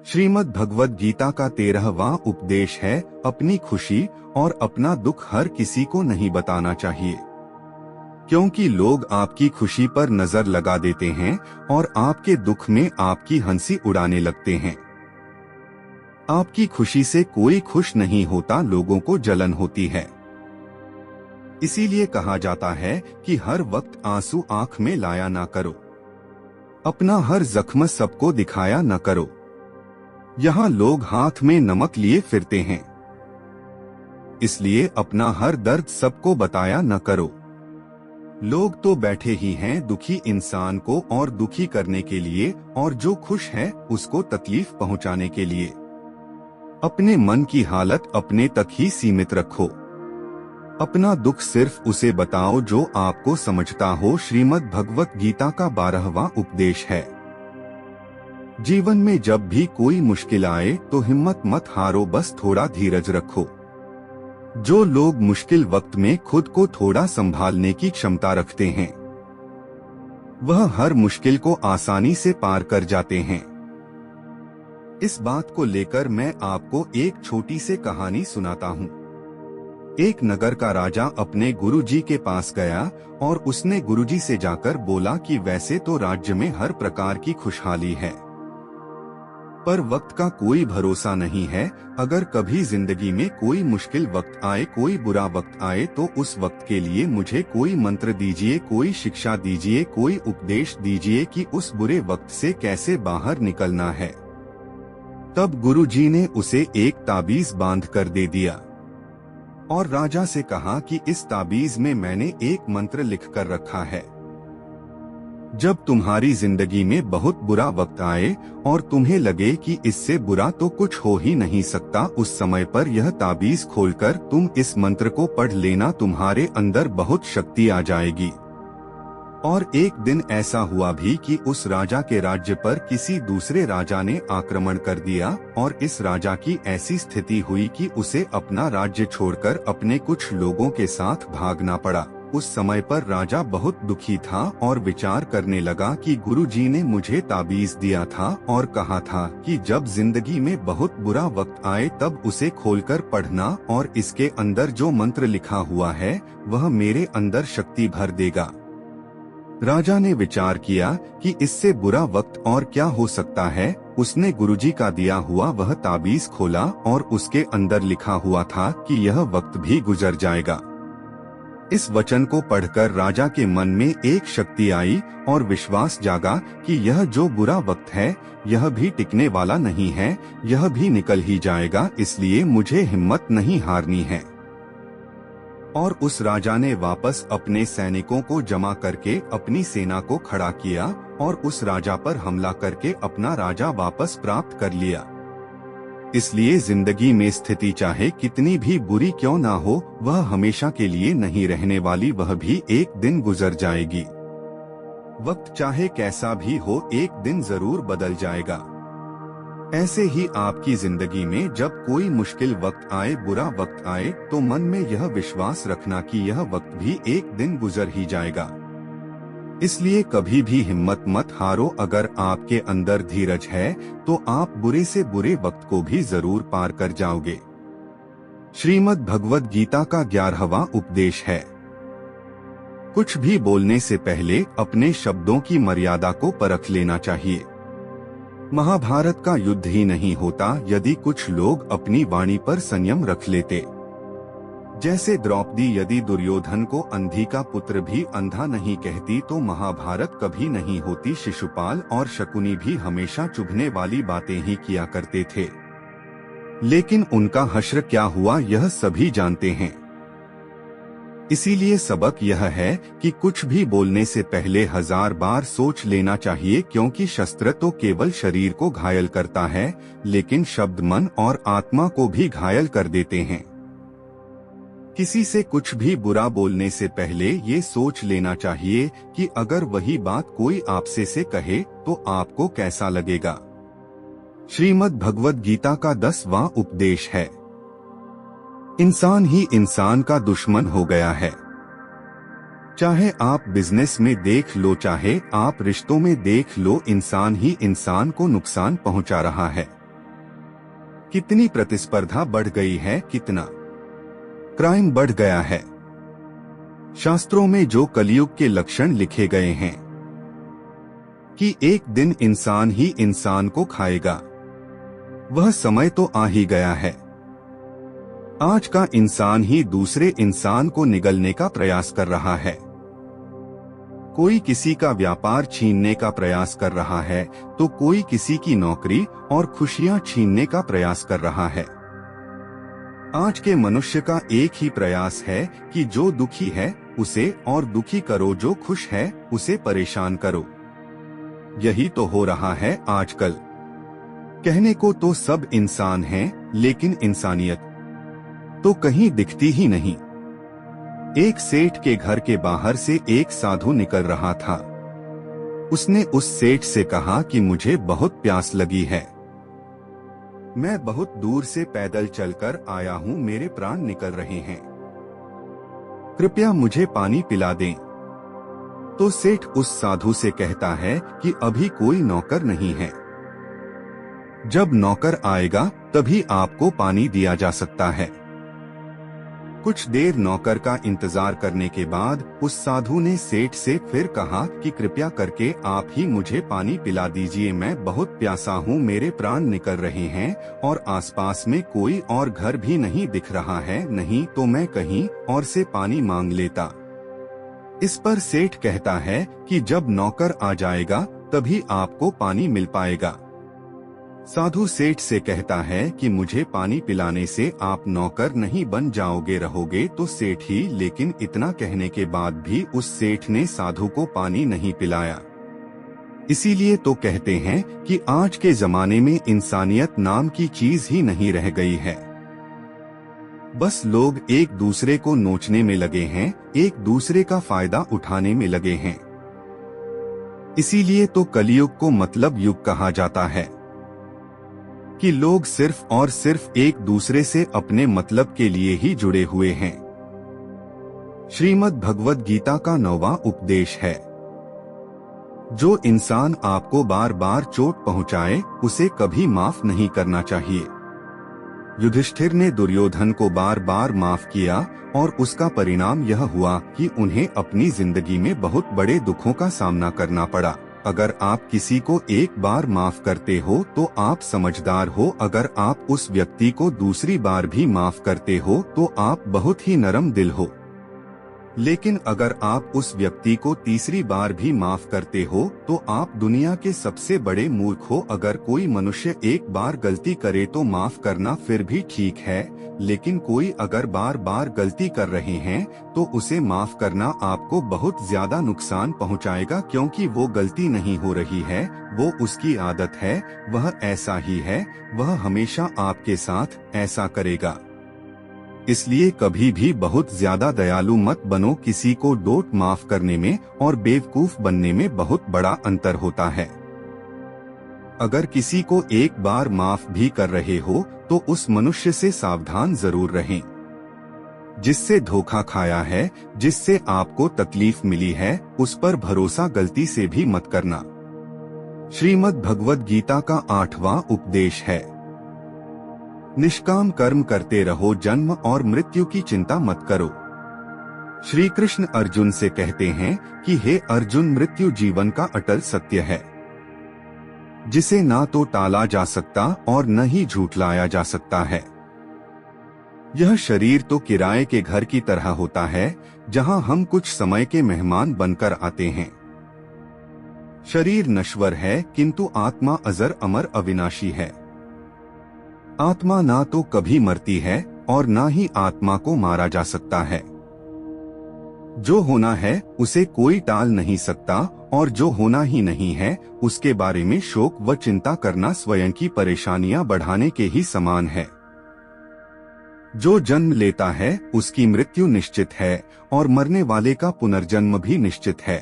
श्रीमद् भगवद गीता का 13वां उपदेश है, अपनी खुशी और अपना दुख हर किसी को नहीं बताना चाहिए, क्योंकि लोग आपकी खुशी पर नजर लगा देते हैं और आपके दुख में आपकी हंसी उड़ाने लगते हैं। आपकी खुशी से कोई खुश नहीं होता, लोगों को जलन होती है। इसीलिए कहा जाता है कि हर वक्त आंसू आंख में लाया ना करो, अपना हर जख्म सबको दिखाया न करो। यहाँ लोग हाथ में नमक लिए फिरते हैं, इसलिए अपना हर दर्द सबको बताया न करो। लोग तो बैठे ही हैं दुखी इंसान को और दुखी करने के लिए, और जो खुश है उसको तकलीफ पहुंचाने के लिए। अपने मन की हालत अपने तक ही सीमित रखो। अपना दुख सिर्फ उसे बताओ जो आपको समझता हो। श्रीमद् भगवत गीता का 12वां उपदेश है, जीवन में जब भी कोई मुश्किल आए तो हिम्मत मत हारो, बस थोड़ा धीरज रखो। जो लोग मुश्किल वक्त में खुद को थोड़ा संभालने की क्षमता रखते हैं, वह हर मुश्किल को आसानी से पार कर जाते हैं। इस बात को लेकर मैं आपको एक छोटी सी कहानी सुनाता हूँ। एक नगर का राजा अपने गुरुजी के पास गया और उसने गुरुजी से जाकर बोला कि वैसे तो राज्य में हर प्रकार की खुशहाली है, पर वक्त का कोई भरोसा नहीं है। अगर कभी जिंदगी में कोई मुश्किल वक्त आए, कोई बुरा वक्त आए, तो उस वक्त के लिए मुझे कोई मंत्र दीजिए, कोई शिक्षा दीजिए, कोई उपदेश दीजिए कि उस बुरे वक्त से कैसे बाहर निकलना है। तब गुरुजी ने उसे एक ताबीज बांध कर दे दिया और राजा से कहा कि इस ताबीज में मैंने एक मंत्र लिख कर रखा है। जब तुम्हारी जिंदगी में बहुत बुरा वक्त आए और तुम्हें लगे कि इससे बुरा तो कुछ हो ही नहीं सकता, उस समय पर यह ताबीज खोलकर तुम इस मंत्र को पढ़ लेना, तुम्हारे अंदर बहुत शक्ति आ जाएगी। और एक दिन ऐसा हुआ भी कि उस राजा के राज्य पर किसी दूसरे राजा ने आक्रमण कर दिया और इस राजा की ऐसी स्थिति हुई कि उसे अपना राज्य छोड़कर अपने कुछ लोगों के साथ भागना पड़ा। उस समय पर राजा बहुत दुखी था और विचार करने लगा कि गुरुजी ने मुझे ताबीज दिया था और कहा था कि जब जिंदगी में बहुत बुरा वक्त आए तब उसे खोलकर पढ़ना और इसके अंदर जो मंत्र लिखा हुआ है वह मेरे अंदर शक्ति भर देगा। राजा ने विचार किया कि इससे बुरा वक्त और क्या हो सकता है। उसने गुरुजी का दिया हुआ वह ताबीज खोला और उसके अंदर लिखा हुआ था कि यह वक्त भी गुजर जाएगा। इस वचन को पढ़कर राजा के मन में एक शक्ति आई और विश्वास जागा कि यह जो बुरा वक्त है यह भी टिकने वाला नहीं है, यह भी निकल ही जाएगा, इसलिए मुझे हिम्मत नहीं हारनी है। और उस राजा ने वापस अपने सैनिकों को जमा करके अपनी सेना को खड़ा किया और उस राजा पर हमला करके अपना राजा वापस प्राप्त कर लिया। इसलिए जिंदगी में स्थिति चाहे कितनी भी बुरी क्यों ना हो, वह हमेशा के लिए नहीं रहने वाली, वह भी एक दिन गुजर जाएगी। वक्त चाहे कैसा भी हो, एक दिन जरूर बदल जाएगा। ऐसे ही आपकी जिंदगी में जब कोई मुश्किल वक्त आए, बुरा वक्त आए, तो मन में यह विश्वास रखना कि यह वक्त भी एक दिन गुजर ही जाएगा। इसलिए कभी भी हिम्मत मत हारो। अगर आपके अंदर धीरज है तो आप बुरे से बुरे वक्त को भी जरूर पार कर जाओगे। श्रीमद् भगवद गीता का 11वां उपदेश है, कुछ भी बोलने से पहले अपने शब्दों की मर्यादा को परख लेना चाहिए। महाभारत का युद्ध ही नहीं होता यदि कुछ लोग अपनी वाणी पर संयम रख लेते। जैसे द्रौपदी यदि दुर्योधन को अंधी का पुत्र भी अंधा नहीं कहती तो महाभारत कभी नहीं होती। शिशुपाल और शकुनी भी हमेशा चुभने वाली बातें ही किया करते थे, लेकिन उनका हश्र क्या हुआ यह सभी जानते हैं। इसीलिए सबक यह है कि कुछ भी बोलने से पहले 1000 बार सोच लेना चाहिए, क्योंकि शस्त्र तो केवल शरीर को घायल करता है, लेकिन शब्द मन और आत्मा को भी घायल कर देते हैं। किसी से कुछ भी बुरा बोलने से पहले ये सोच लेना चाहिए कि अगर वही बात कोई आपसे से कहे तो आपको कैसा लगेगा। श्रीमद् भगवद गीता का 10वां उपदेश है, इंसान ही इंसान का दुश्मन हो गया है। चाहे आप बिजनेस में देख लो, चाहे आप रिश्तों में देख लो, इंसान ही इंसान को नुकसान पहुंचा रहा है। कितनी प्रतिस्पर्धा बढ़ गई है, कितना क्राइम बढ़ गया है। शास्त्रों में जो कलयुग के लक्षण लिखे गए हैं कि एक दिन इंसान ही इंसान को खाएगा, वह समय तो आ ही गया है। आज का इंसान ही दूसरे इंसान को निगलने का प्रयास कर रहा है। कोई किसी का व्यापार छीनने का प्रयास कर रहा है तो कोई किसी की नौकरी और खुशियां छीनने का प्रयास कर रहा है। आज के मनुष्य का एक ही प्रयास है कि जो दुखी है उसे और दुखी करो, जो खुश है उसे परेशान करो। यही तो हो रहा है आजकल। कहने को तो सब इंसान हैं, लेकिन इंसानियत तो कहीं दिखती ही नहीं। एक सेठ के घर के बाहर से एक साधु निकल रहा था। उसने उस सेठ से कहा कि मुझे बहुत प्यास लगी है। मैं बहुत दूर से पैदल चलकर आया हूँ, मेरे प्राण निकल रहे हैं, कृपया मुझे पानी पिला दें। तो सेठ उस साधु से कहता है कि अभी कोई नौकर नहीं है, जब नौकर आएगा तभी आपको पानी दिया जा सकता है। कुछ देर नौकर का इंतजार करने के बाद उस साधु ने सेठ से फिर कहा कि कृपया करके आप ही मुझे पानी पिला दीजिए, मैं बहुत प्यासा हूँ, मेरे प्राण निकल रहे हैं और आसपास में कोई और घर भी नहीं दिख रहा है, नहीं तो मैं कहीं और से पानी मांग लेता। इस पर सेठ कहता है कि जब नौकर आ जाएगा तभी आपको पानी मिल पाएगा। साधु सेठ से कहता है कि मुझे पानी पिलाने से आप नौकर नहीं बन जाओगे, रहोगे तो सेठ ही। लेकिन इतना कहने के बाद भी उस सेठ ने साधु को पानी नहीं पिलाया। इसीलिए तो कहते हैं कि आज के जमाने में इंसानियत नाम की चीज ही नहीं रह गई है। बस लोग एक दूसरे को नोचने में लगे हैं, एक दूसरे का फायदा उठाने में लगे हैं। इसीलिए तो कलयुग को मतलब युग कहा जाता है कि लोग सिर्फ और सिर्फ एक दूसरे से अपने मतलब के लिए ही जुड़े हुए हैं। श्रीमद् भगवद गीता का 9वां उपदेश है, जो इंसान आपको बार बार चोट पहुंचाए उसे कभी माफ नहीं करना चाहिए। युधिष्ठिर ने दुर्योधन को बार बार माफ किया और उसका परिणाम यह हुआ कि उन्हें अपनी जिंदगी में बहुत बड़े दुखों का सामना करना पड़ा। अगर आप किसी को एक बार माफ करते हो तो आप समझदार हो, अगर आप उस व्यक्ति को दूसरी बार भी माफ करते हो तो आप बहुत ही नरम दिल हो। लेकिन अगर आप उस व्यक्ति को तीसरी बार भी माफ करते हो तो आप दुनिया के सबसे बड़े मूर्ख हो। अगर कोई मनुष्य एक बार गलती करे तो माफ करना फिर भी ठीक है, लेकिन कोई अगर बार बार गलती कर रहे हैं तो उसे माफ करना आपको बहुत ज्यादा नुकसान पहुंचाएगा, क्योंकि वो गलती नहीं हो रही है, वो उसकी आदत है, वह ऐसा ही है, वह हमेशा आपके साथ ऐसा करेगा। इसलिए कभी भी बहुत ज्यादा दयालु मत बनो। किसी को डोट माफ करने में और बेवकूफ बनने में बहुत बड़ा अंतर होता है। अगर किसी को एक बार माफ भी कर रहे हो तो उस मनुष्य से सावधान जरूर रहें। जिससे धोखा खाया है, जिससे आपको तकलीफ मिली है, उस पर भरोसा गलती से भी मत करना। श्रीमद् भगवद गीता का 8वां उपदेश है, निष्काम कर्म करते रहो, जन्म और मृत्यु की चिंता मत करो। श्री कृष्ण अर्जुन से कहते हैं कि हे अर्जुन, मृत्यु जीवन का अटल सत्य है, जिसे ना तो टाला जा सकता और न ही झूठलाया जा सकता है। यह शरीर तो किराए के घर की तरह होता है, जहां हम कुछ समय के मेहमान बनकर आते हैं। शरीर नश्वर है किंतु आत्मा अजर अमर अविनाशी है। आत्मा ना तो कभी मरती है और ना ही आत्मा को मारा जा सकता है। जो होना है उसे कोई टाल नहीं सकता और जो होना ही नहीं है उसके बारे में शोक व चिंता करना स्वयं की परेशानियां बढ़ाने के ही समान है। जो जन्म लेता है उसकी मृत्यु निश्चित है और मरने वाले का पुनर्जन्म भी निश्चित है।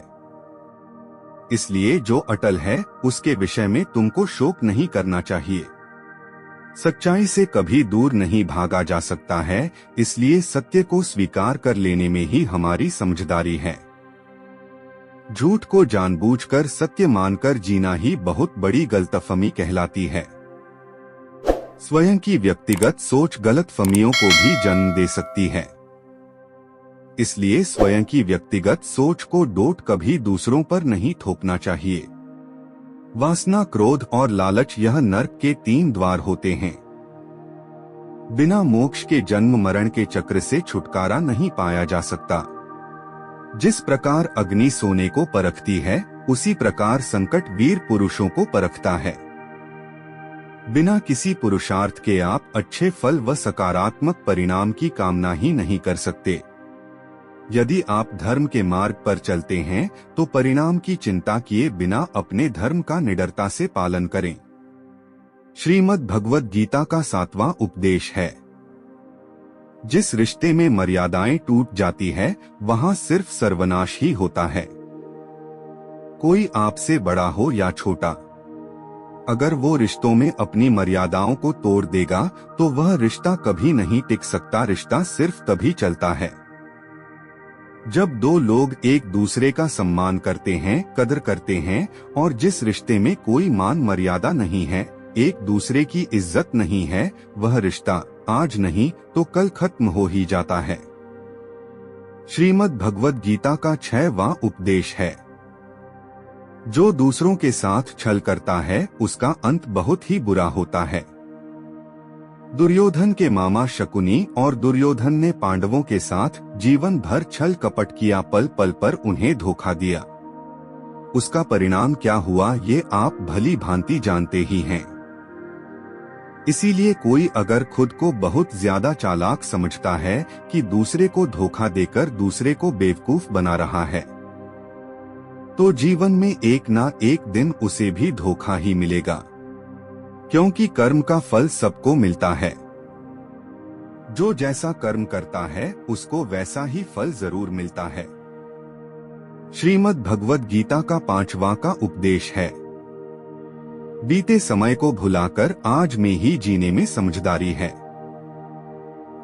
इसलिए जो अटल है उसके विषय में तुमको शोक नहीं करना चाहिए। सच्चाई से कभी दूर नहीं भागा जा सकता है, इसलिए सत्य को स्वीकार कर लेने में ही हमारी समझदारी है। झूठ को जानबूझकर सत्य मानकर जीना ही बहुत बड़ी गलतफहमी कहलाती है। स्वयं की व्यक्तिगत सोच गलतफहमियों को भी जन्म दे सकती है। इसलिए स्वयं की व्यक्तिगत सोच को डोट कभी दूसरों पर नहीं थोपना चाहिए। वासना, क्रोध और लालच यह नरक के 3 द्वार होते हैं। बिना मोक्ष के जन्म मरण के चक्र से छुटकारा नहीं पाया जा सकता। जिस प्रकार अग्नि सोने को परखती है, उसी प्रकार संकट वीर पुरुषों को परखता है। बिना किसी पुरुषार्थ के आप अच्छे फल व सकारात्मक परिणाम की कामना ही नहीं कर सकते। यदि आप धर्म के मार्ग पर चलते हैं तो परिणाम की चिंता किए बिना अपने धर्म का निडरता से पालन करें। श्रीमद् भगवद गीता का 7वां उपदेश है, जिस रिश्ते में मर्यादाएं टूट जाती है वहां सिर्फ सर्वनाश ही होता है। कोई आपसे बड़ा हो या छोटा, अगर वो रिश्तों में अपनी मर्यादाओं को तोड़ देगा तो वह रिश्ता कभी नहीं टिक सकता। रिश्ता सिर्फ तभी चलता है जब दो लोग एक दूसरे का सम्मान करते हैं, कदर करते हैं, और जिस रिश्ते में कोई मान मर्यादा नहीं है, एक दूसरे की इज्जत नहीं है, वह रिश्ता आज नहीं तो कल खत्म हो ही जाता है। श्रीमद् भगवद गीता का 6वां उपदेश है, जो दूसरों के साथ छल करता है उसका अंत बहुत ही बुरा होता है। दुर्योधन के मामा शकुनी और दुर्योधन ने पांडवों के साथ जीवन भर छल कपट किया, पल पल पर उन्हें धोखा दिया। उसका परिणाम क्या हुआ ये आप भली भांति जानते ही हैं। इसीलिए कोई अगर खुद को बहुत ज्यादा चालाक समझता है कि दूसरे को धोखा देकर दूसरे को बेवकूफ बना रहा है, तो जीवन में एक ना एक दिन उसे भी धोखा ही मिलेगा, क्योंकि कर्म का फल सबको मिलता है। जो जैसा कर्म करता है उसको वैसा ही फल जरूर मिलता है। श्रीमद् भगवद गीता का 5वां का उपदेश है, बीते समय को भुलाकर आज में ही जीने में समझदारी है।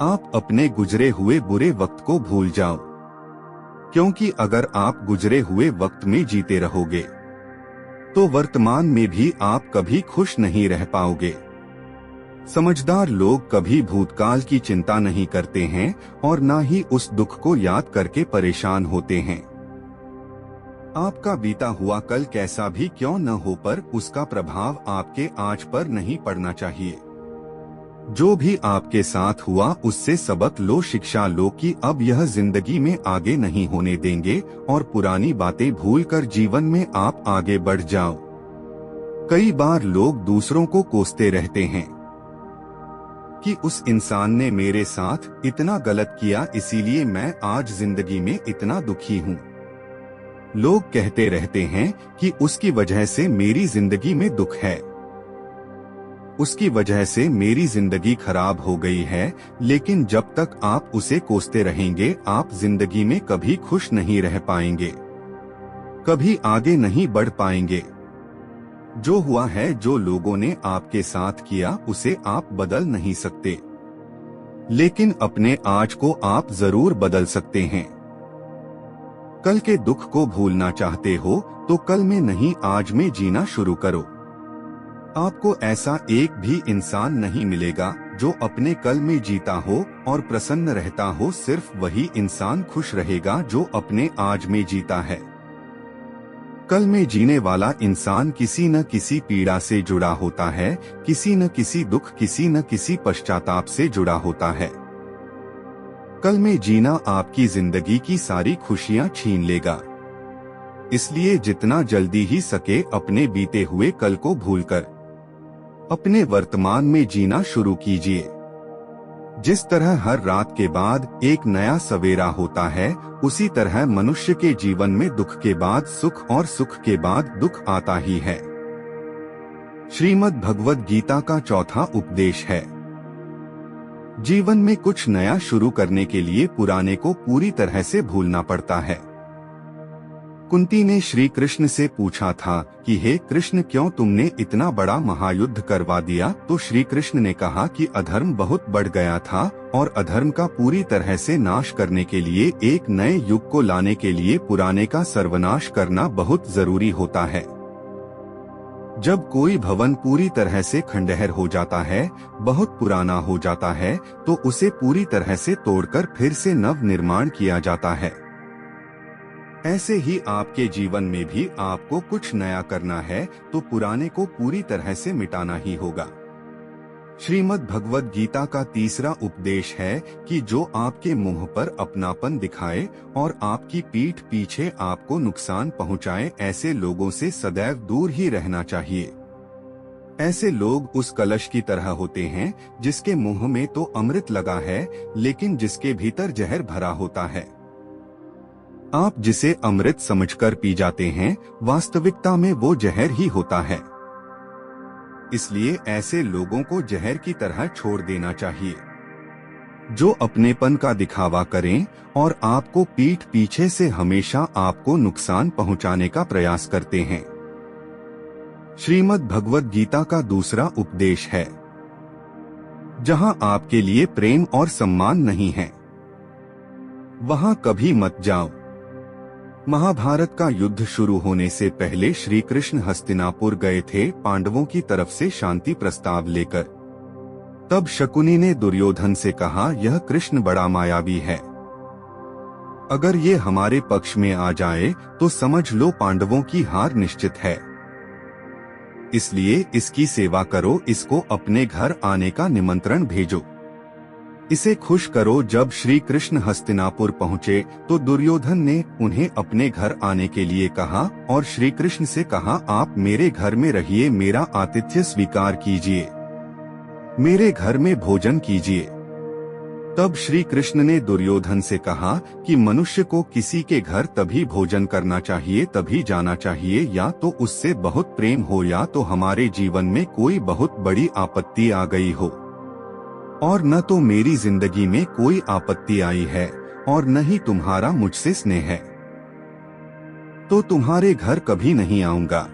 आप अपने गुजरे हुए बुरे वक्त को भूल जाओ, क्योंकि अगर आप गुजरे हुए वक्त में जीते रहोगे तो वर्तमान में भी आप कभी खुश नहीं रह पाओगे। समझदार लोग कभी भूतकाल की चिंता नहीं करते हैं और ना ही उस दुख को याद करके परेशान होते हैं। आपका बीता हुआ कल कैसा भी क्यों न हो, पर उसका प्रभाव आपके आज पर नहीं पड़ना चाहिए। जो भी आपके साथ हुआ उससे सबक लो, शिक्षा लो कि अब यह जिंदगी में आगे नहीं होने देंगे और पुरानी बातें भूलकर जीवन में आप आगे बढ़ जाओ। कई बार लोग दूसरों को कोसते रहते हैं कि उस इंसान ने मेरे साथ इतना गलत किया, इसीलिए मैं आज जिंदगी में इतना दुखी हूँ। लोग कहते रहते हैं कि उसकी वजह से मेरी जिंदगी में दुख है, उसकी वजह से मेरी जिंदगी खराब हो गई है, लेकिन जब तक आप उसे कोसते रहेंगे आप जिंदगी में कभी खुश नहीं रह पाएंगे, कभी आगे नहीं बढ़ पाएंगे। जो हुआ है, जो लोगों ने आपके साथ किया, उसे आप बदल नहीं सकते, लेकिन अपने आज को आप जरूर बदल सकते हैं। कल के दुख को भूलना चाहते हो तो कल में नहीं आज में जीना शुरू करो। आपको ऐसा एक भी इंसान नहीं मिलेगा जो अपने कल में जीता हो और प्रसन्न रहता हो। सिर्फ वही इंसान खुश रहेगा जो अपने आज में जीता है। कल में जीने वाला इंसान किसी न किसी पीड़ा से जुड़ा होता है, किसी न किसी दुख, किसी न किसी पश्चाताप से जुड़ा होता है। कल में जीना आपकी जिंदगी की सारी खुशियां छीन लेगा। इसलिए जितना जल्दी ही सके अपने बीते हुए कल को भूलकर अपने वर्तमान में जीना शुरू कीजिए। जिस तरह हर रात के बाद एक नया सवेरा होता है, उसी तरह मनुष्य के जीवन में दुख के बाद सुख और सुख के बाद दुख आता ही है। श्रीमद् भगवद गीता का 4था उपदेश है, जीवन में कुछ नया शुरू करने के लिए पुराने को पूरी तरह से भूलना पड़ता है। कुंती ने श्री कृष्ण से पूछा था कि हे कृष्ण, क्यों तुमने इतना बड़ा महायुद्ध करवा दिया? तो श्री कृष्ण ने कहा कि अधर्म बहुत बढ़ गया था और अधर्म का पूरी तरह से नाश करने के लिए, एक नए युग को लाने के लिए पुराने का सर्वनाश करना बहुत जरूरी होता है। जब कोई भवन पूरी तरह से खंडहर हो जाता है, बहुत पुराना हो जाता है, तो उसे पूरी तरह से तोड़कर फिर से नव निर्माण किया जाता है। ऐसे ही आपके जीवन में भी आपको कुछ नया करना है तो पुराने को पूरी तरह से मिटाना ही होगा। श्रीमद् भगवद गीता का 3रा उपदेश है कि जो आपके मुंह पर अपनापन दिखाए और आपकी पीठ पीछे आपको नुकसान पहुंचाए, ऐसे लोगों से सदैव दूर ही रहना चाहिए। ऐसे लोग उस कलश की तरह होते हैं जिसके मुंह में तो अमृत लगा है, लेकिन जिसके भीतर जहर भरा होता है। आप जिसे अमृत समझकर पी जाते हैं, वास्तविकता में वो जहर ही होता है। इसलिए ऐसे लोगों को जहर की तरह छोड़ देना चाहिए। जो अपनेपन का दिखावा करें और आपको पीठ पीछे से हमेशा आपको नुकसान पहुंचाने का प्रयास करते हैं। श्रीमद् भगवद गीता का दूसरा उपदेश है, जहां आपके लिए प्रेम और सम्मान नहीं है, वहां कभी मत जाओ। महाभारत का युद्ध शुरू होने से पहले श्री कृष्ण हस्तिनापुर गए थे पांडवों की तरफ से शांति प्रस्ताव लेकर। तब शकुनी ने दुर्योधन से कहा, यह कृष्ण बड़ा मायावी है, अगर ये हमारे पक्ष में आ जाए तो समझ लो पांडवों की हार निश्चित है। इसलिए इसकी सेवा करो, इसको अपने घर आने का निमंत्रण भेजो, इसे खुश करो। जब श्री कृष्ण हस्तिनापुर पहुँचे तो दुर्योधन ने उन्हें अपने घर आने के लिए कहा और श्री कृष्ण से कहा, आप मेरे घर में रहिए, मेरा आतिथ्य स्वीकार कीजिए, मेरे घर में भोजन कीजिए। तब श्री कृष्ण ने दुर्योधन से कहा कि मनुष्य को किसी के घर तभी भोजन करना चाहिए, तभी जाना चाहिए, या तो उससे बहुत प्रेम हो या तो हमारे जीवन में कोई बहुत बड़ी आपत्ति आ गई हो, और न तो मेरी जिंदगी में कोई आपत्ति आई है और न ही तुम्हारा मुझसे स्नेह है, तो तुम्हारे घर कभी नहीं आऊंगा।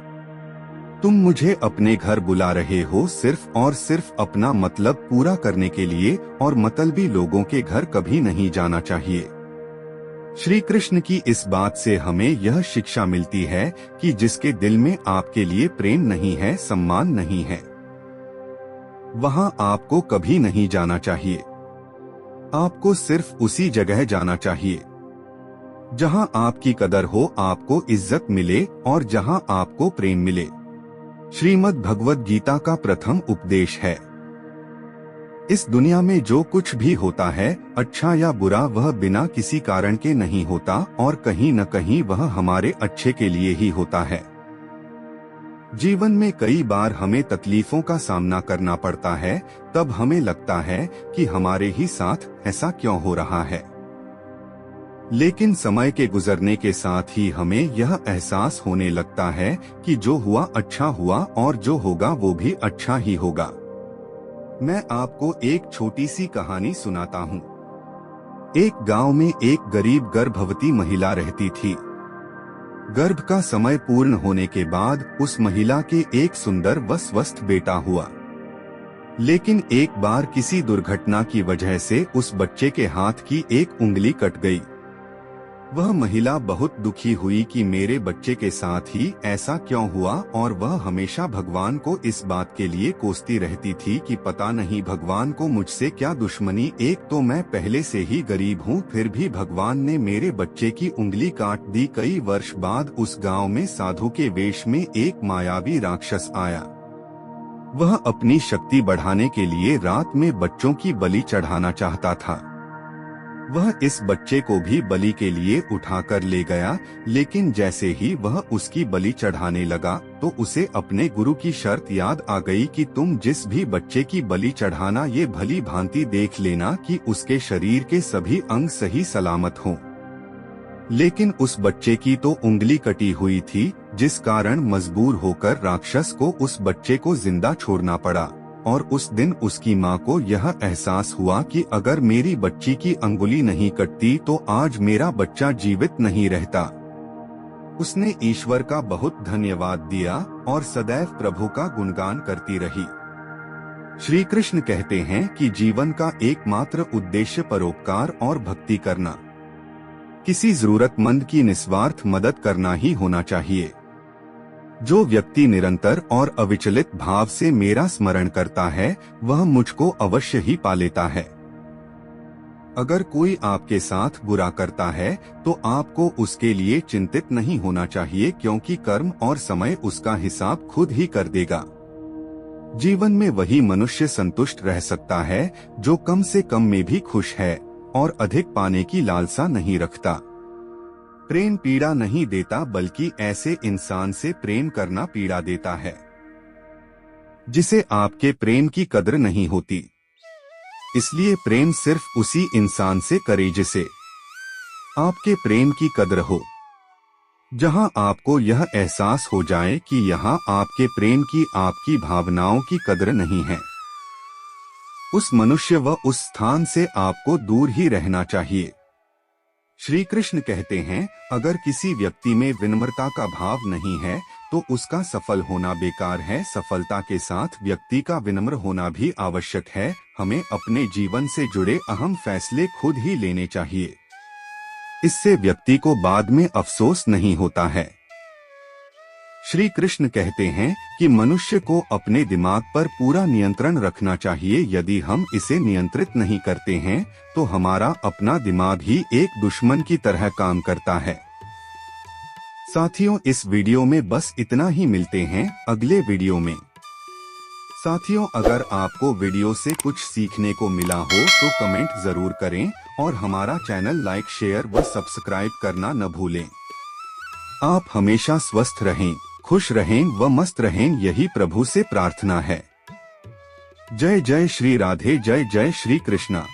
तुम मुझे अपने घर बुला रहे हो सिर्फ और सिर्फ अपना मतलब पूरा करने के लिए, और मतलबी लोगों के घर कभी नहीं जाना चाहिए। श्री कृष्ण की इस बात से हमें यह शिक्षा मिलती है कि जिसके दिल में आपके लिए प्रेम नहीं है, सम्मान नहीं है, वहां आपको कभी नहीं जाना चाहिए। आपको सिर्फ उसी जगह जाना चाहिए जहां आपकी कदर हो, आपको इज्जत मिले और जहां आपको प्रेम मिले। श्रीमद् भगवद गीता का प्रथम उपदेश है, इस दुनिया में जो कुछ भी होता है, अच्छा या बुरा, वह बिना किसी कारण के नहीं होता और कहीं न कहीं वह हमारे अच्छे के लिए ही होता है। जीवन में कई बार हमें तकलीफों का सामना करना पड़ता है, तब हमें लगता है कि हमारे ही साथ ऐसा क्यों हो रहा है। लेकिन समय के गुजरने के साथ ही हमें यह एहसास होने लगता है कि जो हुआ अच्छा हुआ और जो होगा वो भी अच्छा ही होगा। मैं आपको एक छोटी सी कहानी सुनाता हूँ। एक गांव में एक गरीब गर्भवती महिला रहती थी। गर्भ का समय पूर्ण होने के बाद उस महिला के एक सुंदर व स्वस्थ बेटा हुआ। लेकिन एक बार किसी दुर्घटना की वजह से उस बच्चे के हाथ की एक उंगली कट गई। वह महिला बहुत दुखी हुई कि मेरे बच्चे के साथ ही ऐसा क्यों हुआ, और वह हमेशा भगवान को इस बात के लिए कोसती रहती थी कि पता नहीं भगवान को मुझसे क्या दुश्मनी, एक तो मैं पहले से ही गरीब हूँ, फिर भी भगवान ने मेरे बच्चे की उंगली काट दी। कई वर्ष बाद उस गांव में साधु के वेश में एक मायावी राक्षस आया। वह अपनी शक्ति बढ़ाने के लिए रात में बच्चों की बलि चढ़ाना चाहता था। वह इस बच्चे को भी बलि के लिए उठाकर ले गया, लेकिन जैसे ही वह उसकी बलि चढ़ाने लगा तो उसे अपने गुरु की शर्त याद आ गई कि तुम जिस भी बच्चे की बलि चढ़ाना, ये भली भांति देख लेना कि उसके शरीर के सभी अंग सही सलामत हों। लेकिन उस बच्चे की तो उंगली कटी हुई थी, जिस कारण मजबूर होकर राक्षस को उस बच्चे को जिंदा छोड़ना पड़ा। और उस दिन उसकी माँ को यह एहसास हुआ कि अगर मेरी बच्ची की अंगुली नहीं कटती तो आज मेरा बच्चा जीवित नहीं रहता। उसने ईश्वर का बहुत धन्यवाद दिया और सदैव प्रभु का गुणगान करती रही। श्री कृष्ण कहते हैं कि जीवन का एकमात्र उद्देश्य परोपकार और भक्ति करना, किसी जरूरतमंद की निस्वार्थ मदद करना ही होना चाहिए। जो व्यक्ति निरंतर और अविचलित भाव से मेरा स्मरण करता है, वह मुझको अवश्य ही पा लेता है। अगर कोई आपके साथ बुरा करता है तो आपको उसके लिए चिंतित नहीं होना चाहिए, क्योंकि कर्म और समय उसका हिसाब खुद ही कर देगा। जीवन में वही मनुष्य संतुष्ट रह सकता है जो कम से कम में भी खुश है और अधिक पाने की लालसा नहीं रखता। प्रेम पीड़ा नहीं देता, बल्कि ऐसे इंसान से प्रेम करना पीड़ा देता है जिसे आपके प्रेम की कदर नहीं होती। इसलिए प्रेम सिर्फ उसी इंसान से करे जिसे आपके प्रेम की कदर हो, जहां आपको यह एहसास हो जाए कि यहाँ आपके प्रेम की, आपकी भावनाओं की कदर नहीं है। उस मनुष्य व उस स्थान से आपको दूर ही रहना चाहिए। श्री कृष्ण कहते हैं, अगर किसी व्यक्ति में विनम्रता का भाव नहीं है तो उसका सफल होना बेकार है। सफलता के साथ व्यक्ति का विनम्र होना भी आवश्यक है। हमें अपने जीवन से जुड़े अहम फैसले खुद ही लेने चाहिए। इससे व्यक्ति को बाद में अफसोस नहीं होता है। श्री कृष्ण कहते हैं कि मनुष्य को अपने दिमाग पर पूरा नियंत्रण रखना चाहिए। यदि हम इसे नियंत्रित नहीं करते हैं तो हमारा अपना दिमाग ही एक दुश्मन की तरह काम करता है। साथियों, इस वीडियो में बस इतना ही। मिलते हैं अगले वीडियो में। साथियों, अगर आपको वीडियो से कुछ सीखने को मिला हो तो कमेंट जरूर करें और हमारा चैनल लाइक, शेयर व सब्सक्राइब करना न भूलें। आप हमेशा स्वस्थ रहें, खुश रहें व मस्त रहें, यही प्रभु से प्रार्थना है। जय जय श्री राधे, जय जय श्री कृष्णा।